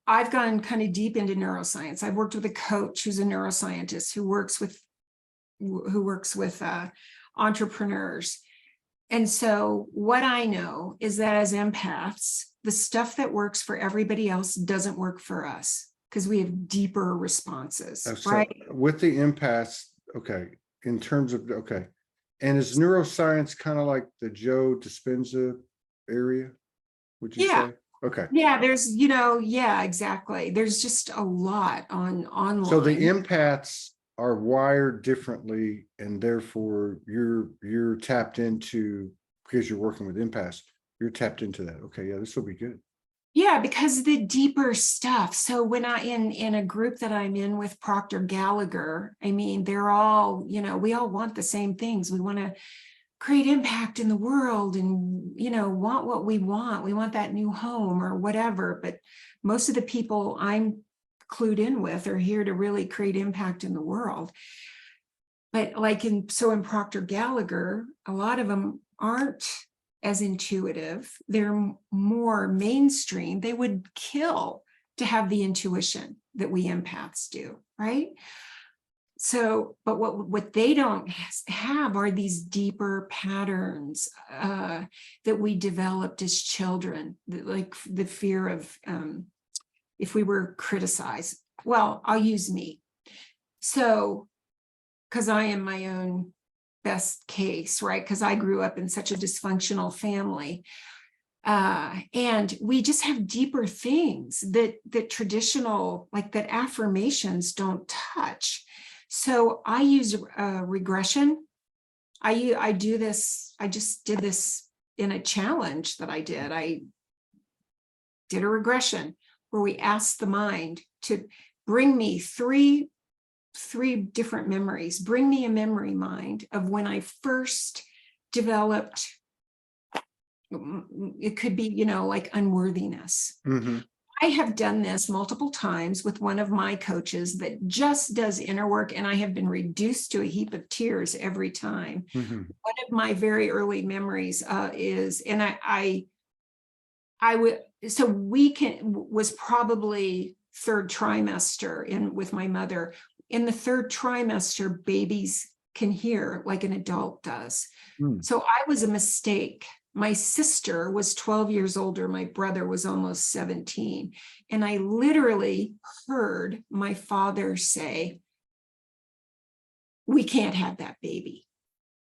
I've gone kind of deep into neuroscience. I've worked with a coach who's a neuroscientist who works with entrepreneurs. And so what I know is that as empaths, the stuff that works for everybody else doesn't work for us because we have deeper responses, so right? with the impasse, okay, in terms of, okay. And is neuroscience kind of like the Joe Dispenza area, would you Yeah. say? Okay. Yeah, there's, yeah, exactly. There's just a lot online. So the empaths are wired differently, and therefore you're tapped into, because you're working with empaths, you're tapped into that. Okay, yeah, this will be good. Yeah, because the deeper stuff. So when in a group that I'm in with Proctor Gallagher, I mean, they're all, we all want the same things. We want to create impact in the world and, want what we want. We want that new home or whatever. But most of the people I'm clued in with are here to really create impact in the world. But in Proctor Gallagher, a lot of them aren't as intuitive. They're more mainstream. They would kill to have the intuition that we empaths do, right? So, but what they don't have are these deeper patterns that we developed as children, like the fear of if we were criticized. Well, I'll use me. So, because I am my own best case, right? Because I grew up in such a dysfunctional family. And we just have deeper things that traditional, that affirmations don't touch. So I use regression. I do this. I just did this in a challenge that I did. I did a regression where we asked the mind to bring me three different memories. Bring me a memory, mind, of when I first developed. It could be, unworthiness. Mm-hmm. I have done this multiple times with one of my coaches that just does inner work, and I have been reduced to a heap of tears every time. Mm-hmm. One of my very early memories is, and I would, so was probably third trimester with my mother. In the third trimester, babies can hear like an adult does. Mm. So I was a mistake. My sister was 12 years older. My brother was almost 17. And I literally heard my father say, "We can't have that baby.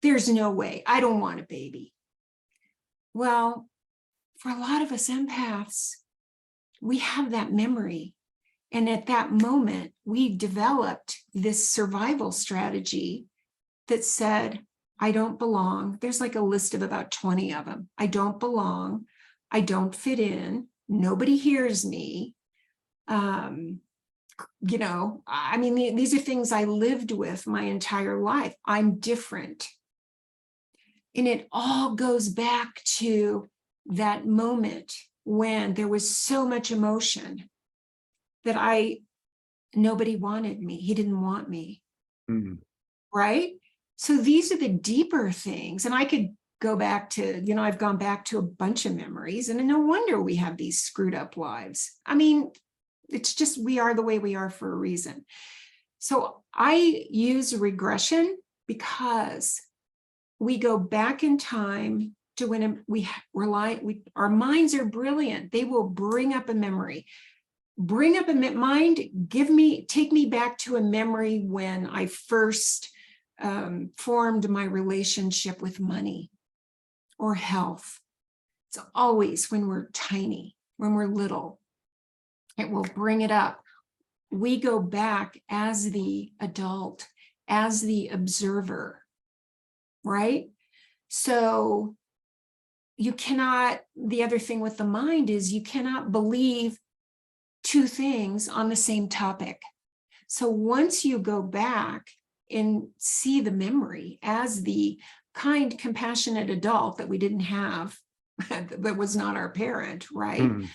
There's no way. I don't want a baby." Well, for a lot of us empaths, we have that memory. And at that moment, we developed this survival strategy that said, I don't belong. There's like a list of about 20 of them. I don't belong. I don't fit in. Nobody hears me. I mean, these are things I lived with my entire life. I'm different. And it all goes back to that moment when there was so much emotion that nobody wanted me. He didn't want me. Mm. Right? So these are the deeper things. And I could go back to, I've gone back to a bunch of memories, and no wonder we have these screwed up lives. I mean, it's just, we are the way we are for a reason. So I use regression because we go back in time to when our minds are brilliant. They will bring up a memory. Bring up a mind, take me back to a memory when I first formed my relationship with money or health. It's always when we're tiny, when we're little, it will bring it up. We go back as the adult, as the observer, right? So the other thing with the mind is you cannot believe two things on the same topic. So once you go back and see the memory as the kind, compassionate adult that we didn't have, that was not our parent, right? Mhm.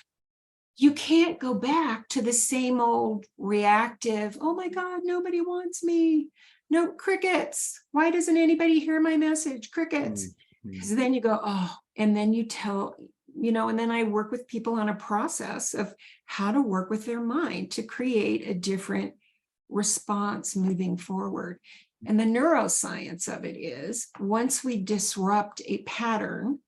You can't go back to the same old reactive, oh my God, nobody wants me. No, crickets. Why doesn't anybody hear my message? Crickets. Mhm. Because then you go, oh, and then you tell, and then I work with people on a process of how to work with their mind to create a different response moving forward. And the neuroscience of it is once we disrupt a pattern,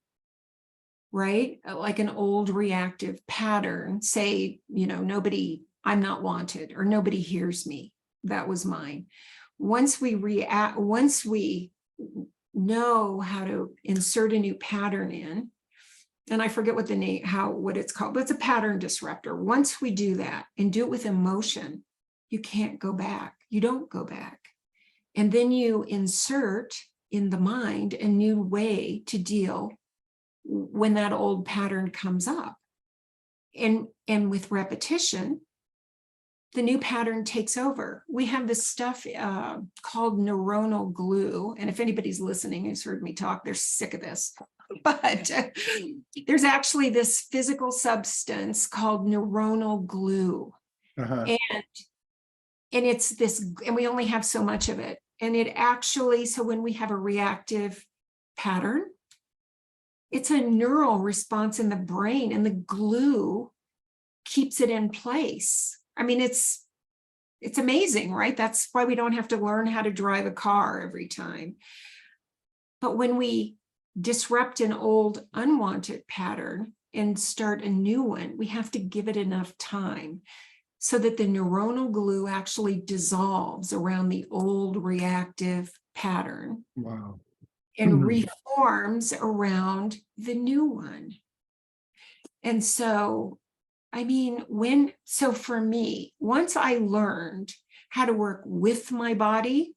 right? Like an old reactive pattern, say, nobody, I'm not wanted, or nobody hears me. That was mine. Once we know how to insert a new pattern in, and I forget what the name, what it's called, but it's a pattern disruptor. Once we do that and do it with emotion, you can't go back. You don't go back. And then you insert in the mind a new way to deal when that old pattern comes up. And with repetition, the new pattern takes over. We have this stuff called neuronal glue. And if anybody's listening who's heard me talk, they're sick of this. But there's actually this physical substance called neuronal glue. Uh-huh. And it's this, and we only have so much of it. And it actually, so when we have a reactive pattern, it's a neural response in the brain, and the glue keeps it in place. I mean, it's amazing, right? That's why we don't have to learn how to drive a car every time. But when we disrupt an old unwanted pattern and start a new one, we have to give it enough time so that the neuronal glue actually dissolves around the old reactive pattern. Wow. And reforms around the new one. And so, I mean, so for me, once I learned how to work with my body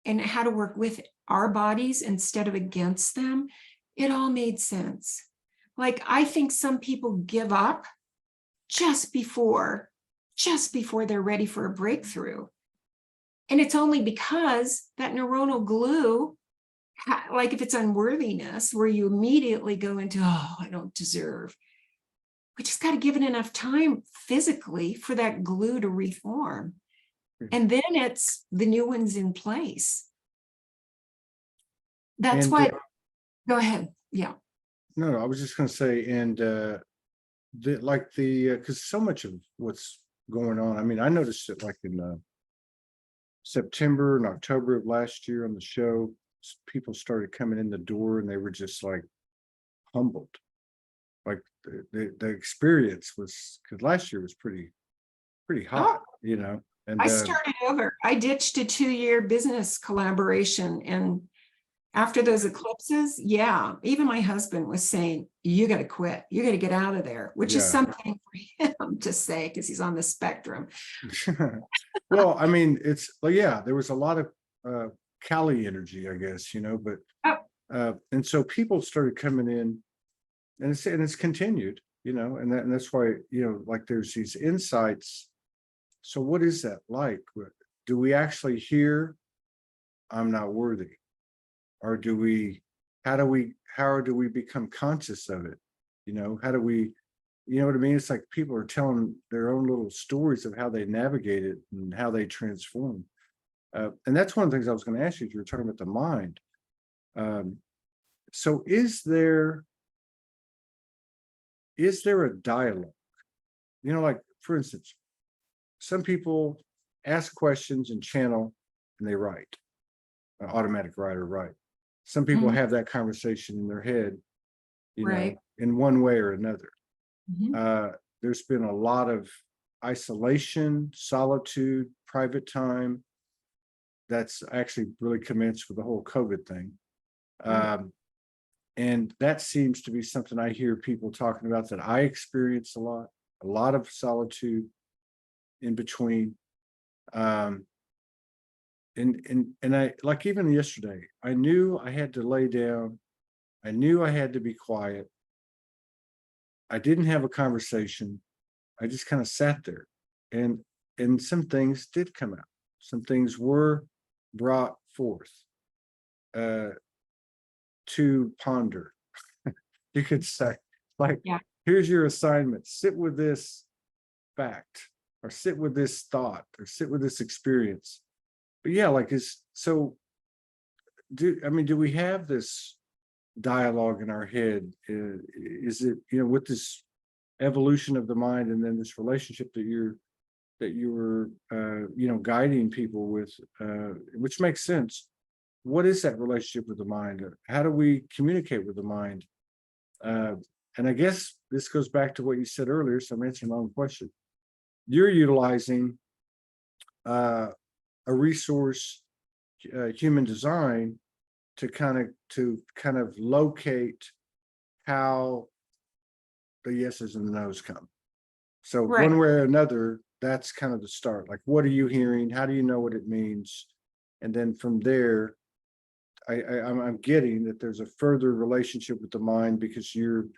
and how to work with our bodies instead of against them, it all made sense. Like, I think some people give up just before they're ready for a breakthrough. And it's only because that neuronal glue, like if it's unworthiness, where you immediately go into, oh, I don't deserve. We just got to give it enough time physically for that glue to reform. And then it's the new one's in place. That's And what, go ahead. Yeah. no, I was just going to say, and because so much of what's going on, I mean, I noticed it like in September and October of last year on the show, people started coming in the door and they were just like humbled. Like the experience was, because last year was pretty hot, and I started over. I ditched a 2-year business collaboration. And after those eclipses, yeah, even my husband was saying, you got to quit. You got to get out of there, which is something for him to say because he's on the spectrum. Well, I mean, it's like, yeah, there was a lot of Cali energy, I guess, but and so people started coming in, and it's continued, and that's why, like there's these insights. So what is that like? Do we actually hear, I'm not worthy? Or how do we become conscious of it? How do we, you know what I mean? It's like people are telling their own little stories of how they navigate it and how they transform. And that's one of the things I was going to ask you if you were talking about the mind. So is there a dialogue? Like for instance, some people ask questions and channel and they write, an automatic writer write. Some people have that conversation in their head, Right. in one way or another. Mhm. There's been a lot of isolation, solitude, private time. That's actually really commenced with the whole COVID thing. Right. And that seems to be something I hear people talking about, that I experience a lot of solitude in between. And I, like, even yesterday, I knew I had to lay down. I knew I had to be quiet. I didn't have a conversation. I just kind of sat there. And and some things did come out. Some things were brought forth to ponder. You could say, like, Yeah. here's your assignment. Sit with this fact, or sit with this thought, or sit with this experience. But yeah, like, do we have this dialogue in our head? Is it, with this evolution of the mind, and then this relationship that you were guiding people with, which makes sense. What is that relationship with the mind? How do we communicate with the mind? And I guess this goes back to what you said earlier, so I'm answering my own question. You're utilizing a resource, human design, to kind of locate how the yeses and the nos come. So Right. one way or another, that's kind of the start. Like, what are you hearing? How do you know what it means? And then from there, I'm getting that there's a further relationship with the mind, because you're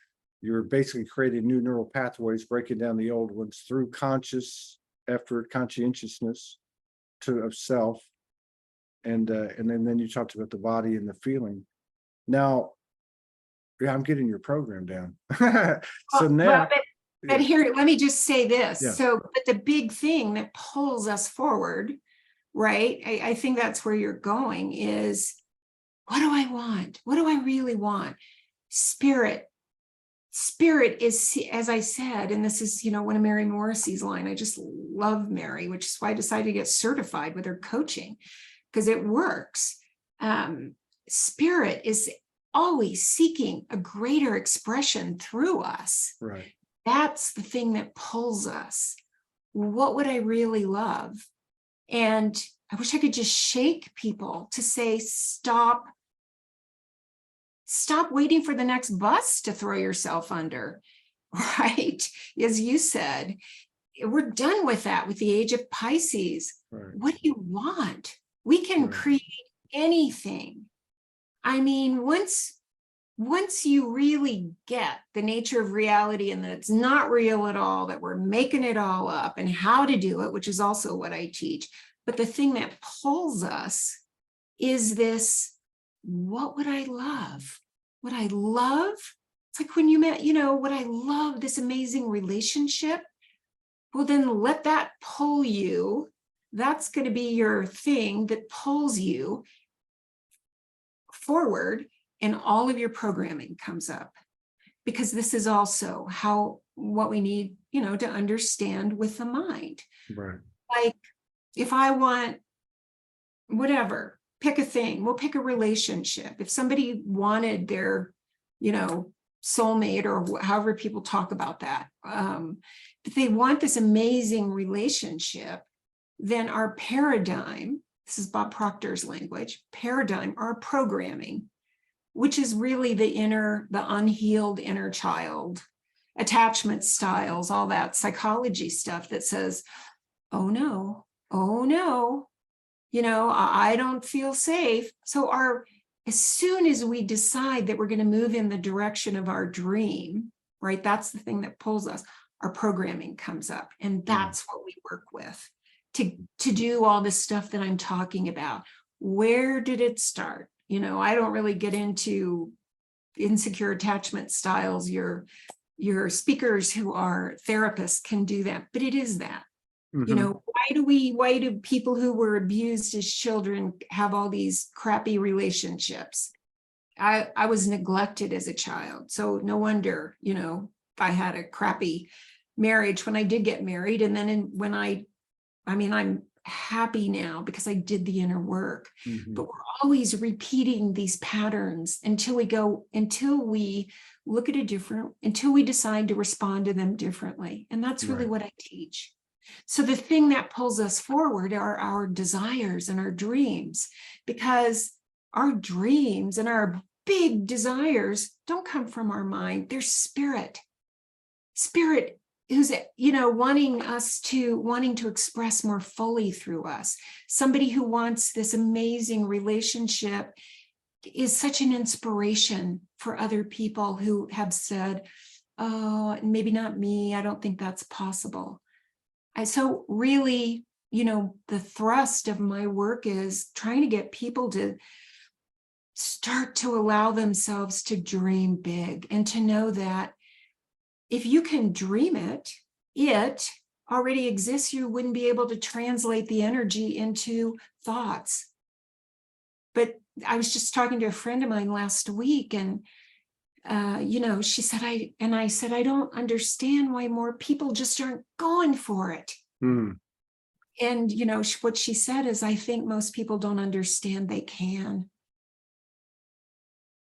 basically creating new neural pathways, breaking down the old ones through conscious effort, conscientiousness of self. And then you talked about the body and the feeling. Now, yeah, I'm getting your program down. So now, But here, let me just say this. Yeah. So, but the big thing that pulls us forward, right? I think that's where you're going is, what do I want? What do I really want? Spirit. Spirit is, as I said, and this is, one of Mary Morrissey's line. I just love Mary, which is why I decided to get certified with her coaching, because it works. Spirit is always seeking a greater expression through us. right. That's the thing that pulls us. What would I really love? And I wish I could just shake people to say, stop waiting for the next bus to throw yourself under, right? As you said, we're done with that with the age of Pisces. Right. What do you want? We can Right. create anything. I mean, once you really get the nature of reality, and that it's not real at all, that we're making it all up, and how to do it, which is also what I teach. But the thing that pulls us is this, what would I love? What I love? It's like when you met, what I love, this amazing relationship. Well, then let that pull you. That's going to be your thing that pulls you forward, and all of your programming comes up, because this is also what we need, to understand with the mind. Right. Like, if I want whatever, pick a thing, we'll pick a relationship. If somebody wanted their, soulmate, or however people talk about that, if they want this amazing relationship, then our paradigm, this is Bob Proctor's language, paradigm, our programming, which is really the unhealed inner child, attachment styles, all that psychology stuff that says, oh no, I don't feel safe. So as soon as we decide that we're going to move in the direction of our dream, right? That's the thing that pulls us. Our programming comes up, and that's what we work with to do all this stuff that I'm talking about. Where did it start? I don't really get into insecure attachment styles. Your speakers who are therapists can do that, but it is that. Why do people who were abused as children have all these crappy relationships? I was neglected as a child, so no wonder, I had a crappy marriage when I did get married. And then I'm happy now because I did the inner work. But we're always repeating these patterns until we look at it different, until we decide to respond to them differently. And that's really what I teach. So the thing that pulls us forward are our desires and our dreams, because our dreams and our big desires don't come from our mind. They're spirit who's, wanting to express more fully through us. Somebody who wants this amazing relationship is such an inspiration for other people who have said, oh, maybe not me. I don't think that's possible. so really, the thrust of my work is trying to get people to start to allow themselves to dream big and to know that if you can dream it, it already exists. You wouldn't be able to translate the energy into thoughts. But I was just talking to a friend of mine last week, and she said, I said, I don't understand why more people just aren't going for it. Hmm. And, what she said is, I think most people don't understand they can.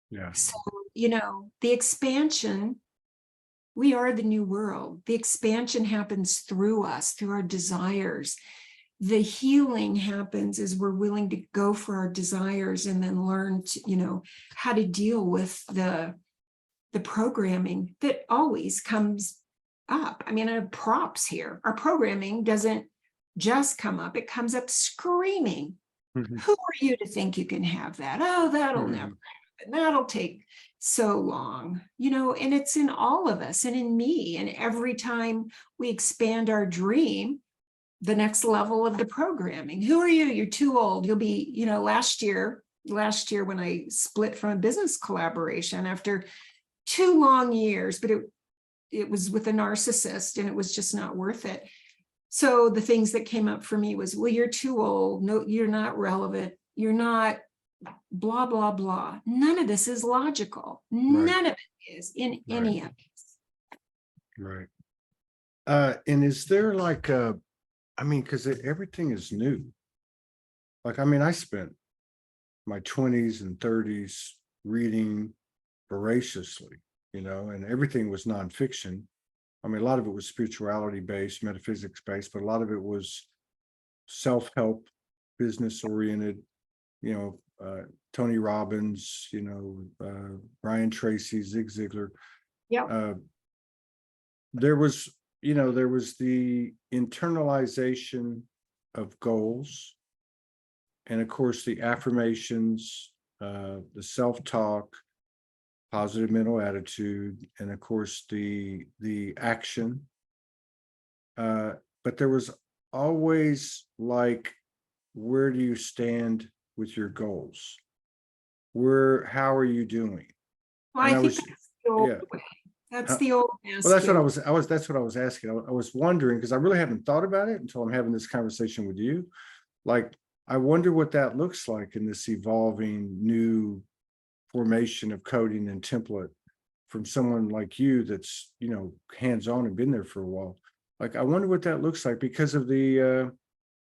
Yeah. So, the expansion, we are the new world. The expansion happens through us, through our desires. The healing happens as we're willing to go for our desires and then learn to, how to deal with the programming that always comes up. I mean, props here. Our programming doesn't just come up, it comes up screaming. Mhm. Who are you to think you can have that? Oh, that'll Mhm. never happen. That'll take so long, and it's in all of us and in me. And every time we expand our dream, the next level of the programming. Who are you? You're too old. You'll be, last year when I split from a business collaboration after 2 long years, but it was with a narcissist and it was just not worth it. So the things that came up for me was, well, you're too old. No, you're not relevant. You're not blah, blah, blah. None of this is logical. Right. None of it is in any of this. Right. And is there like because everything is new. Like, I spent my 20s and 30s reading voraciously, and everything was nonfiction. A lot of it was spirituality based, metaphysics based, but a lot of it was self-help, business oriented, Tony Robbins, Brian Tracy, Zig Ziglar. Yeah. There was the internalization of goals, and of course the affirmations, the self-talk, positive mental attitude, and of course the action. But there was always like, where do you stand with your goals? How are you doing? Well, And I think that's the old yeah. way. That's Huh? the old Well, that's what masculine. that's what I was asking. I was wondering, because I really haven't thought about it until I'm having this conversation with you. Like, I wonder what that looks like in this evolving new formation of coding and template from someone like you that's, hands-on and been there for a while. Like, I wonder what that looks like because of the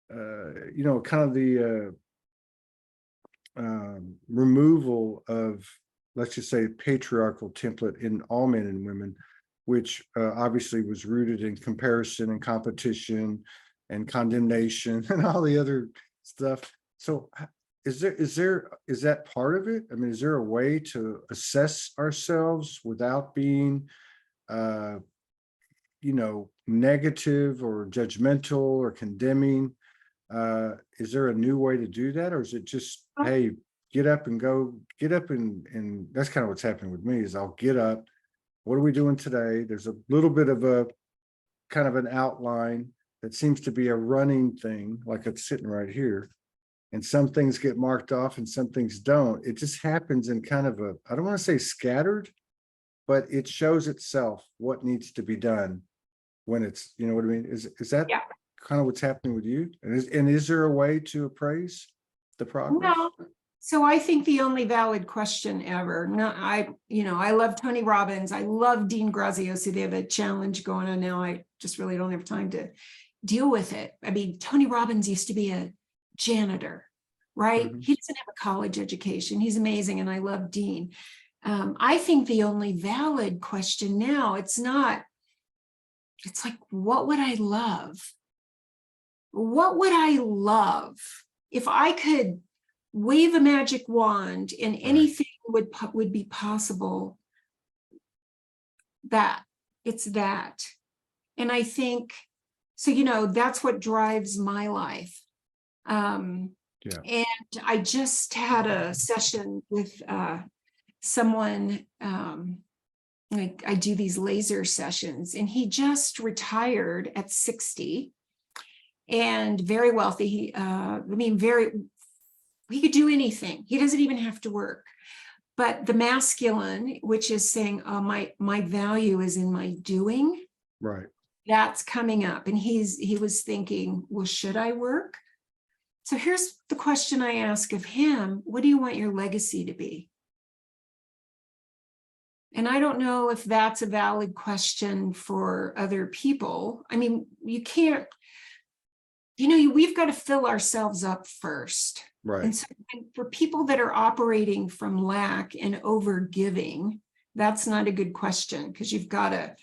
kind of the removal of, let's just say, patriarchal template in all men and women, which obviously was rooted in comparison and competition and condemnation and all the other stuff. So is that part of it? Is there a way to assess ourselves without being negative or judgmental or condemning? Is there a new way to do that, or is it just, hey, get up and that's kind of what's happening with me. Is I'll get up, what are we doing today? There's a little bit of a kind of an outline that seems to be a running thing, like it's sitting right here, and some things get marked off and some things don't. It just happens in kind of a, I don't want to say scattered, but it shows itself what needs to be done when it's, you know what I mean? Is that Yeah. kind of what's happening with you? And is there a way to appraise the progress? No. So I think the only valid question ever, I love Tony Robbins. I love Dean Graziosi. They have a challenge going on now. I just really don't have time to deal with it. Tony Robbins used to be a janitor, right? Mhm. He doesn't have a college education. He's amazing. And I love Dean. I think the only valid question now, it's like, what would I love? What would I love if I could wave a magic wand and anything would be possible? It's that. And I think, so, that's what drives my life. And I just had a session with someone I do these laser sessions, and he just retired at 60 and very wealthy. He could do anything. He doesn't even have to work. But the masculine, which is saying, oh, my value is in my doing, Right. that's coming up. And he was thinking, well, should I work? So here's the question I ask of him. What do you want your legacy to be? And I don't know if that's a valid question for other people. I mean, you can't, we've got to fill ourselves up first. Right. And so for people that are operating from lack and over giving, that's not a good question, because you've got to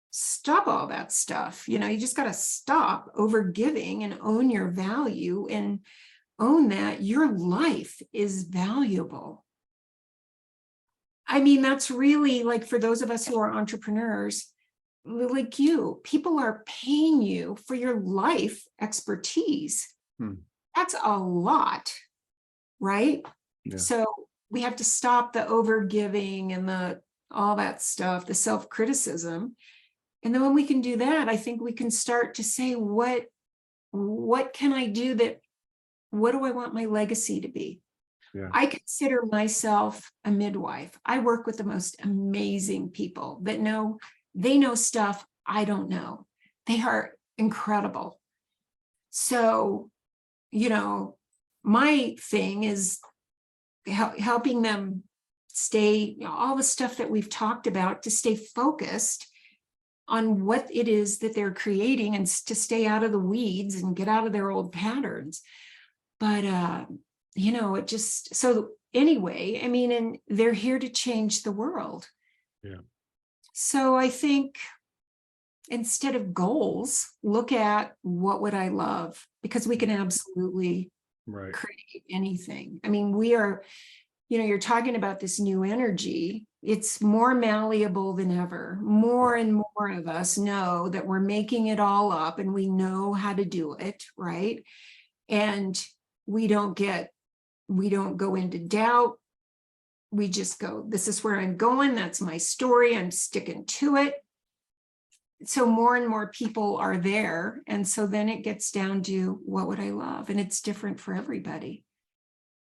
stop all that stuff. You just got to stop over giving and own your value and own that your life is valuable. I mean, that's really like, for those of us who are entrepreneurs, like you, people are paying you for your life expertise. That's a lot, right? Yeah. So we have to stop the over giving and all that stuff, the self-criticism. And then when we can do that, I think we can start to say, what can I do what do I want my legacy to be? Yeah. I consider myself a midwife. I work with the most amazing people that they know stuff I don't know. They are incredible. So, my thing is helping them stay, all the stuff that we've talked about, to stay focused on what it is that they're creating and to stay out of the weeds and get out of their old patterns. But, it just, so anyway, I mean, and they're here to change the world. Yeah. So I think instead of goals, look at what would I love, because we can absolutely create anything. I mean, we are, you're talking about this new energy. It's more malleable than ever. More and more of us know that we're making it all up and we know how to do it, right? And we don't go into doubt. We just go, this is where I'm going. That's my story. I'm sticking to it. So more and more people are there. And so then it gets down to, what would I love? And it's different for everybody.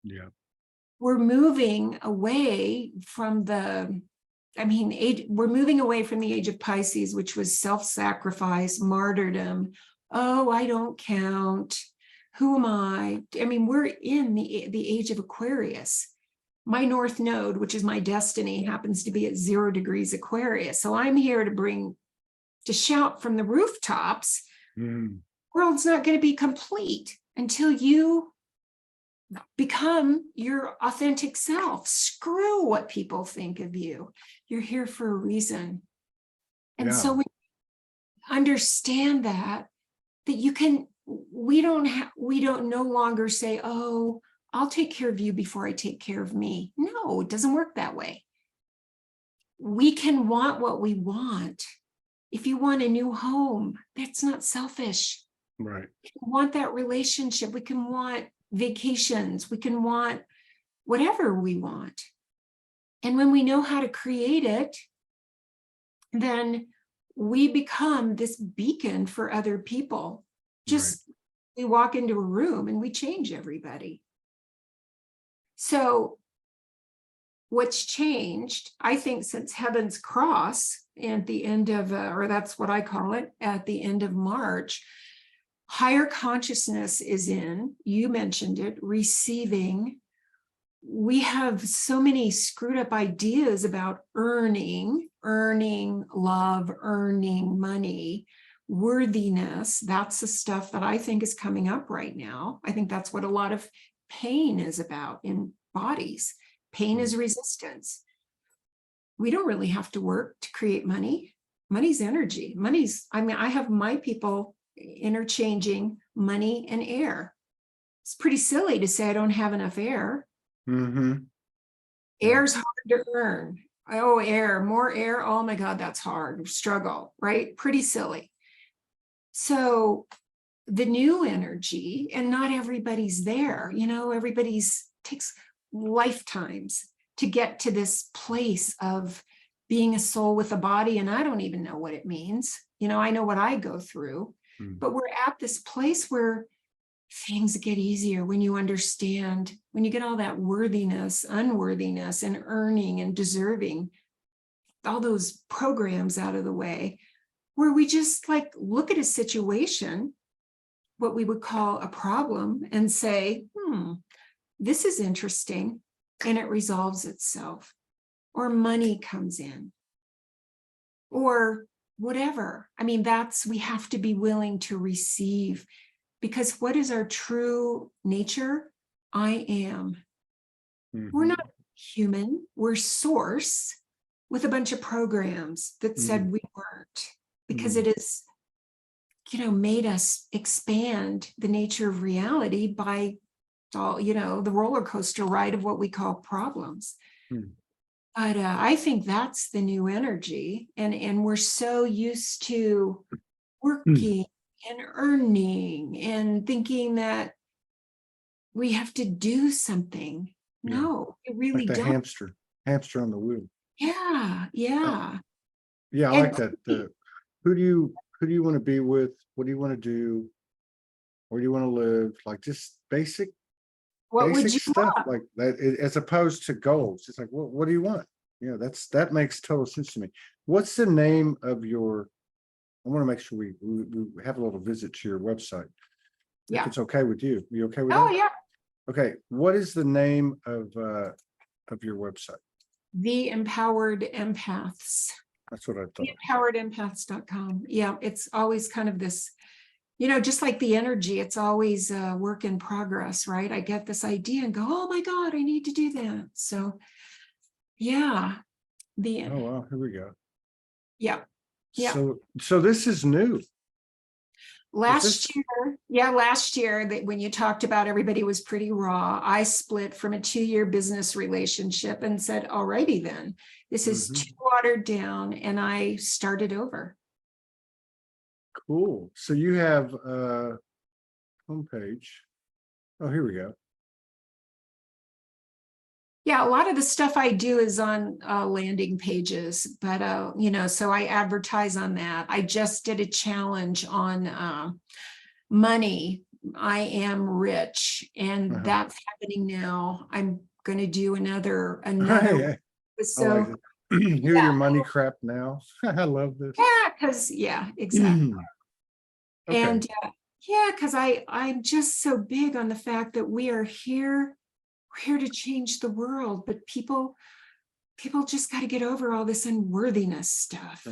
Yeah. We're moving away from we're moving away from the age of Pisces, which was self-sacrifice, martyrdom. Oh, I don't count. Who am I? I mean, we're in the age of Aquarius. My North Node, which is my destiny, happens to be at 0 degrees Aquarius. So I'm here to shout from the rooftops. World's not going to be complete until you become your authentic self. Screw what people think of you. You're here for a reason. And so we understand that you can, we don't no longer say, oh, I'll take care of you before I take care of me. No, it doesn't work that way. We can want what we want. If you want a new home, that's not selfish. Right. We can want that relationship. We can want vacations. We can want whatever we want. And when we know how to create it, then we become this beacon for other people. Just we walk into a room and we change everybody. So what's changed, I think, since Heaven's Cross at the end of, or that's what I call it, at the end of March, higher consciousness is in, you mentioned it, receiving. We have so many screwed up ideas about earning love, earning money, worthiness. That's the stuff that I think is coming up right now. I think that's what a lot of pain is about in bodies. Pain is resistance. We don't really have to work to create money. Money's energy. I have my people interchanging money and air. It's pretty silly to say I don't have enough air. Air's hard to earn. Oh, air, more air. Oh my God, that's hard. Struggle, right? Pretty silly. So the new energy, and not everybody's there, takes lifetimes to get to this place of being a soul with a body, and I don't even know what it means. You know, I know what I go through, but we're at this place where things get easier when you understand, when you get all that worthiness, unworthiness, and earning and deserving, all those programs out of the way, where we just like look at a situation, what we would call a problem, and say, this is interesting, and it resolves itself, or money comes in, or whatever. I mean, we have to be willing to receive, because what is our true nature? I am. We're not human, we're source with a bunch of programs that said we weren't, because it is, you know, made us expand the nature of reality by all, you know, the roller coaster ride of what we call problems. But I think that's the new energy. And we're so used to working and earning and thinking that we have to do something. No, it really like the don't. hamster on the wheel. Yeah, yeah. Yeah, I And like that. Who do you want to be with? What do you want to do? Where do you want to live? Like just basic what would you stuff want? like that, as opposed to goals. It's like, what do you want? Yeah, that makes total sense to me. What's the name of your? I want to make sure we have a little visit to your website. If Yeah. it's okay with you. You okay with Oh, that? yeah. Okay. What is the name of your website? The Empowered Empaths. That's what I thought. Empoweredempaths.com. Yeah, it's always kind of this, you know, just like the energy, it's always a work in progress, right? I get this idea and go, oh my God, I need to do that. So yeah, Oh wow, here we go. Yeah. So this is new. Last year that when you talked about everybody was pretty raw, I split from a 2-year business relationship and said, alrighty then, this is too watered down, and I started over. Cool. So you have a homepage. Oh, here we go. Yeah, a lot of the stuff I do is on landing pages, but you know, so I advertise on that. I just did a challenge on money. I am rich, and that's happening now. I'm going to do another. Hey, So I like it. Hear your money crap now. I love this. yeah, because exactly. Okay. And yeah, because I'm just so big on the fact that we are here. We're here to change the world, but people just got to get over all this unworthiness stuff.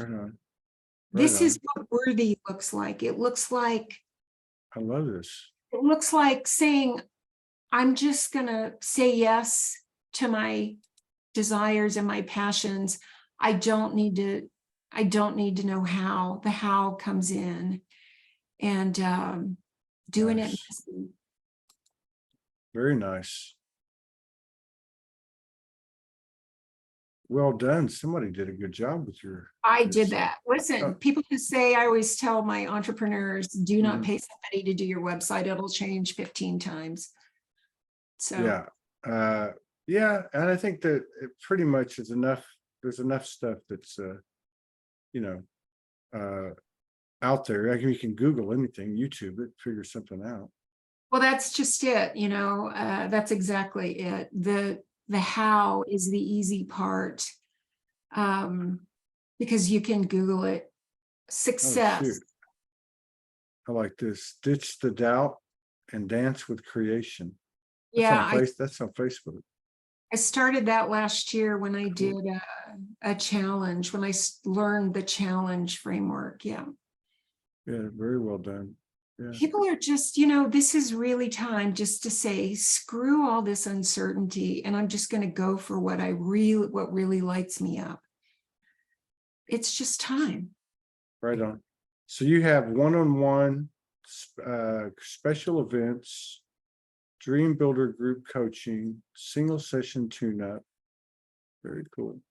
This is what worthy looks like. It looks like, I love this. It looks like saying, I'm just gonna say yes to my desires and my passions. I don't need to know how. The how comes in, and doing it. Very nice. Well done. Somebody did a good job with your. I did that. Listen, people who say, I always tell my entrepreneurs, do not pay somebody to do your website. It'll change 15 times. So yeah. And I think that it pretty much is enough. There's enough stuff that's, you know, out there. Like you can Google anything, YouTube it, figure something out. Well, that's just it. You know, that's exactly it. The how is the easy part, because you can Google it. Success. I like this. Ditch the doubt and dance with creation. That's that's on Facebook. I started that last year when I did a challenge, when I learned the challenge framework. Yeah, very well done. People are just, you know, this is really time just to say, screw all this uncertainty, and I'm just going to go for what really lights me up. It's just time. Right on. So you have one-on-one special events, dream builder group coaching, single session tune-up. Very cool.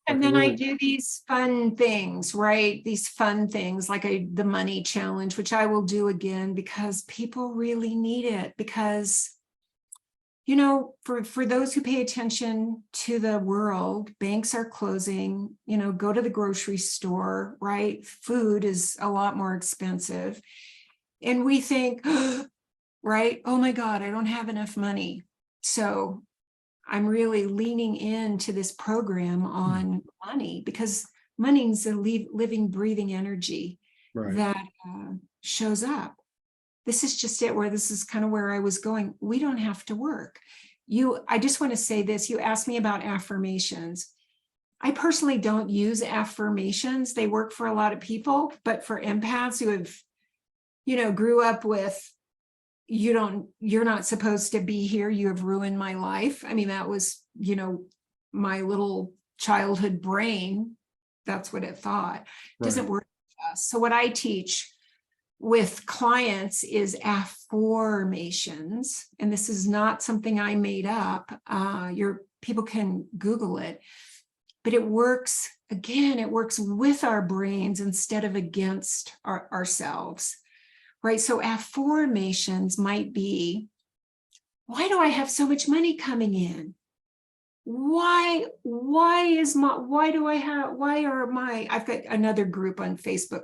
And then I do these fun things, right? These fun things like the money challenge, which I will do again because people really need it. Because For those who pay attention to the world, banks are closing, go to the grocery store, right? Food is a lot more expensive. And we think, right? Oh my God, I don't have enough money. So I'm really leaning into this program on money, because money's a living, breathing energy that shows up. This is just it, where this is kind of where I was going. We don't have to work. I just want to say this. You asked me about affirmations. I personally don't use affirmations. They work for a lot of people, but for empaths who have, grew up with, you're not supposed to be here. You have ruined my life. I mean, that was, my little childhood brain. That's what it thought. It doesn't work for us. So what I teach with clients is affirmations, and this is not something I made up. People can Google it, but it works with our brains instead of against ourselves, right? So affirmations might be, why do I have so much money coming in? I've got another group on Facebook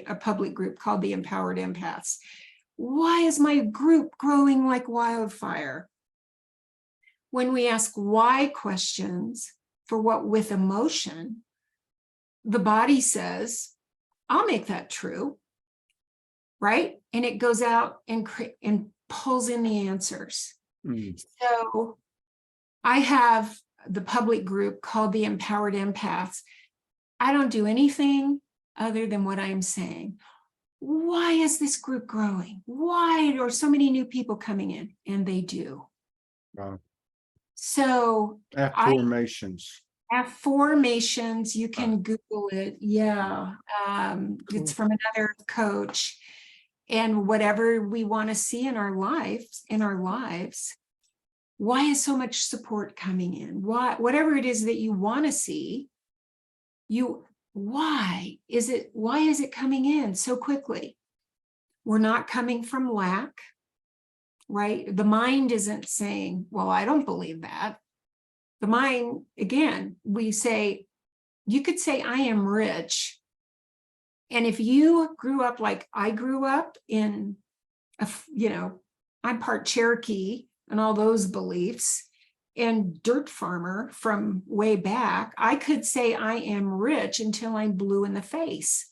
a public group called the Empowered Empaths. Why is my group growing like wildfire? When we ask why questions with emotion, the body says, I'll make that true, right? And it goes out and pulls in the answers. So I have the public group called the Empowered Empaths. I don't do anything other than what I'm saying. Why is this group growing? Why are so many new people coming in? And they do. Wow. So affirmations. Affirmations, you can Google it. Yeah. Cool. It's from another coach. And whatever we want to see in our lives, why is so much support coming in? Whatever it is that you want to see, why is it coming in so quickly? We're not coming from lack, right? The mind isn't saying, well, I don't believe that. The mind, again, you could say, I am rich. And if you grew up like I grew up in, I'm part Cherokee and all those beliefs, and dirt farmer from way back, I could say I am rich until I'm blue in the face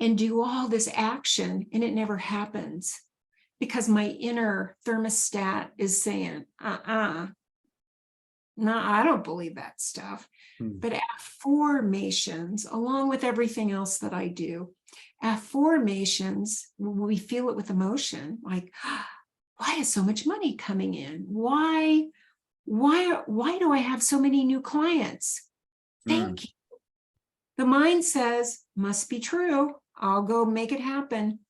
and do all this action, and it never happens because my inner thermostat is saying, no, I don't believe that stuff. But affirmations, along with everything else that I do, affirmations, we feel it with emotion, like, why is so much money coming in? Why do I have so many new clients? Thank you. The mind says, must be true. I'll go make it happen.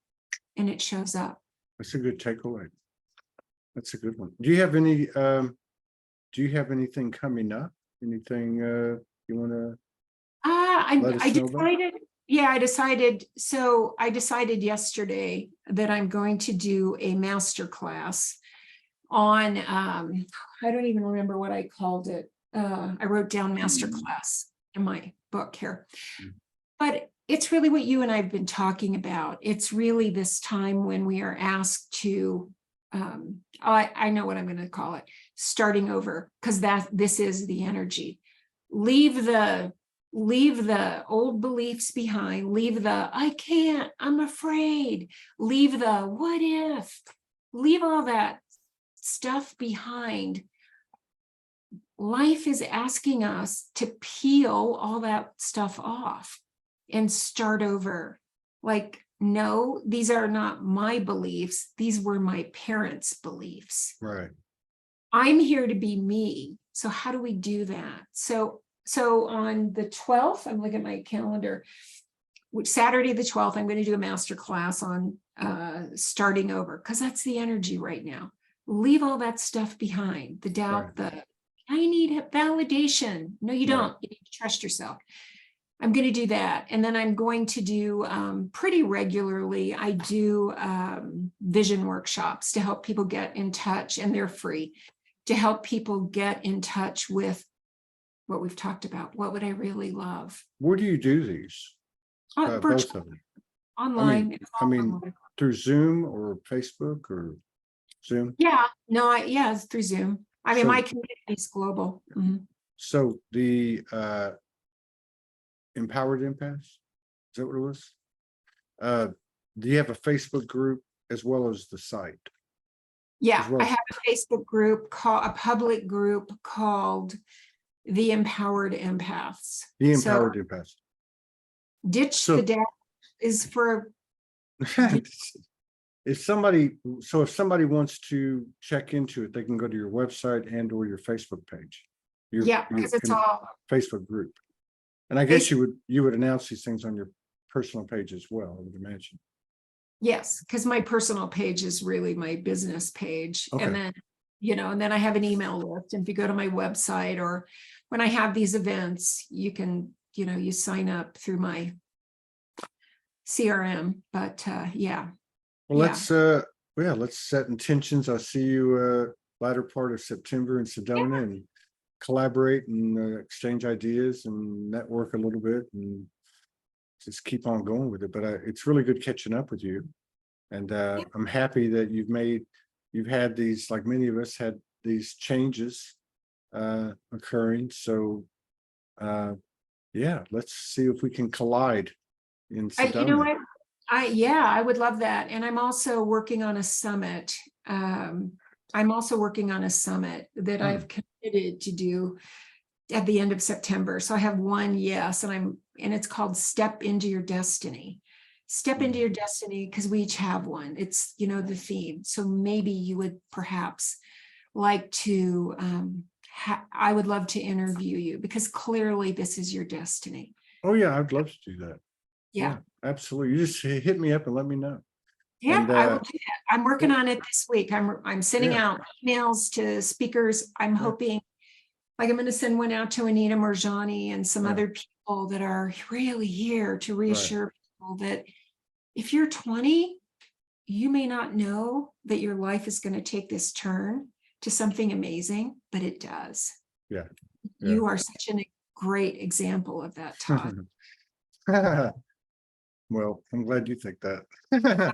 And it shows up. That's a good takeaway. That's a good one. Do you have anything coming up? Anything you want to I decided. Yeah, I decided. So I decided yesterday that I'm going to do a master class on, I don't even remember what I called it. I wrote down master class in my book here. But it's really what you and I have been talking about. It's really this time when we are asked to, I know what I'm going to call it, starting over, because this is the energy. Leave the old beliefs behind, leave the I can't, I'm afraid, leave the what if, leave all that stuff behind. Life is asking us to peel all that stuff off and start over. Like, no, these are not my beliefs. These were my parents' beliefs. Right. I'm here to be me. So how do we do that? So on the 12th, I'm looking at my calendar, which Saturday the 12th, I'm going to do a master class on starting over, because that's the energy right now. Leave all that stuff behind, the doubt, I need validation. No, you don't. You need to trust yourself. I'm going to do that. And then I'm going to do pretty regularly, I do vision workshops to help people get in touch, and they're free. to help people get in touch with what we've talked about. What would I really love? Where do you do these? Both Virtual, of them. online. It's all online. Through Zoom or Facebook or Zoom? Yeah, no, yeah, it's through Zoom. I mean, So- my community is global. Mhm. So the Empowered Empaths, is that what it was? Do you have a Facebook group as well as the site? Yeah, well I as- have a Facebook group a public group called The Empowered Empaths. The So Empowered Empaths. Ditch So- the Dash is for, If somebody wants to check into it, they can go to your website and or your Facebook page. Your because it's all, Facebook group. And I guess you would announce these things on your personal page as well, I would imagine. yes, because my personal page is really my business page. Okay. And then, and then I have an email list. And if you go to my website or when I have these events, you can, you sign up through my CRM. But yeah. Well, let's set intentions. I'll see you latter part of September in Sedona and collaborate and exchange ideas and network a little bit and just keep on going with it. But it's really good catching up with you. And I'm happy that you've had these, like many of us had these changes occurring. So yeah, let's see if we can collide in Sedona. You know what? I would love that. And I'm also working on a summit. I'm also working on a summit that I've committed to do at the end of September. So I have one, and it's called Step Into Your Destiny. Step into your destiny, because we each have one. It's, the theme. So maybe you would perhaps like to, I would love to interview you because clearly this is your destiny. Oh yeah, I'd love to do that. Yeah. Absolutely. You just hit me up and let me know. Yeah, And, I will do that. I'm working on it this week. I'm sending out emails to speakers. I'm hoping, like I'm going to send one out to Anita Morjani and some other people that are really here to reassure people that if you're 20, you may not know that your life is going to take this turn to something amazing, but it does. Yeah. You are such a great example of that, Todd. Well, I'm glad you think that.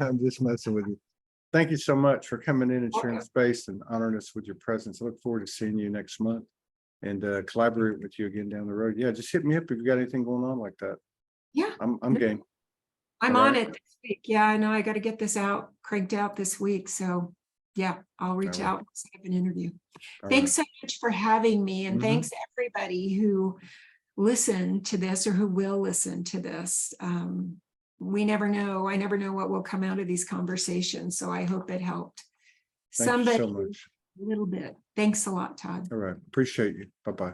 I'm just messing with you. Thank you so much for coming in and sharing space and honoring us with your presence. I look forward to seeing you next month and collaborate with you again down the road. Yeah, just hit me up if you got anything going on like that. Yeah. I'm game. I'm All on right. it this week. Yeah, I know I got to get this cranked out this week. So yeah, I'll reach out and set up an interview. Thanks so much for having me. And thanks everybody who listened to this or who will listen to this. We never know. I never know what will come out of these conversations. So I hope it helped Thank somebody you so much. a little bit. Thanks a lot, Todd. All right. Appreciate you. Bye-bye.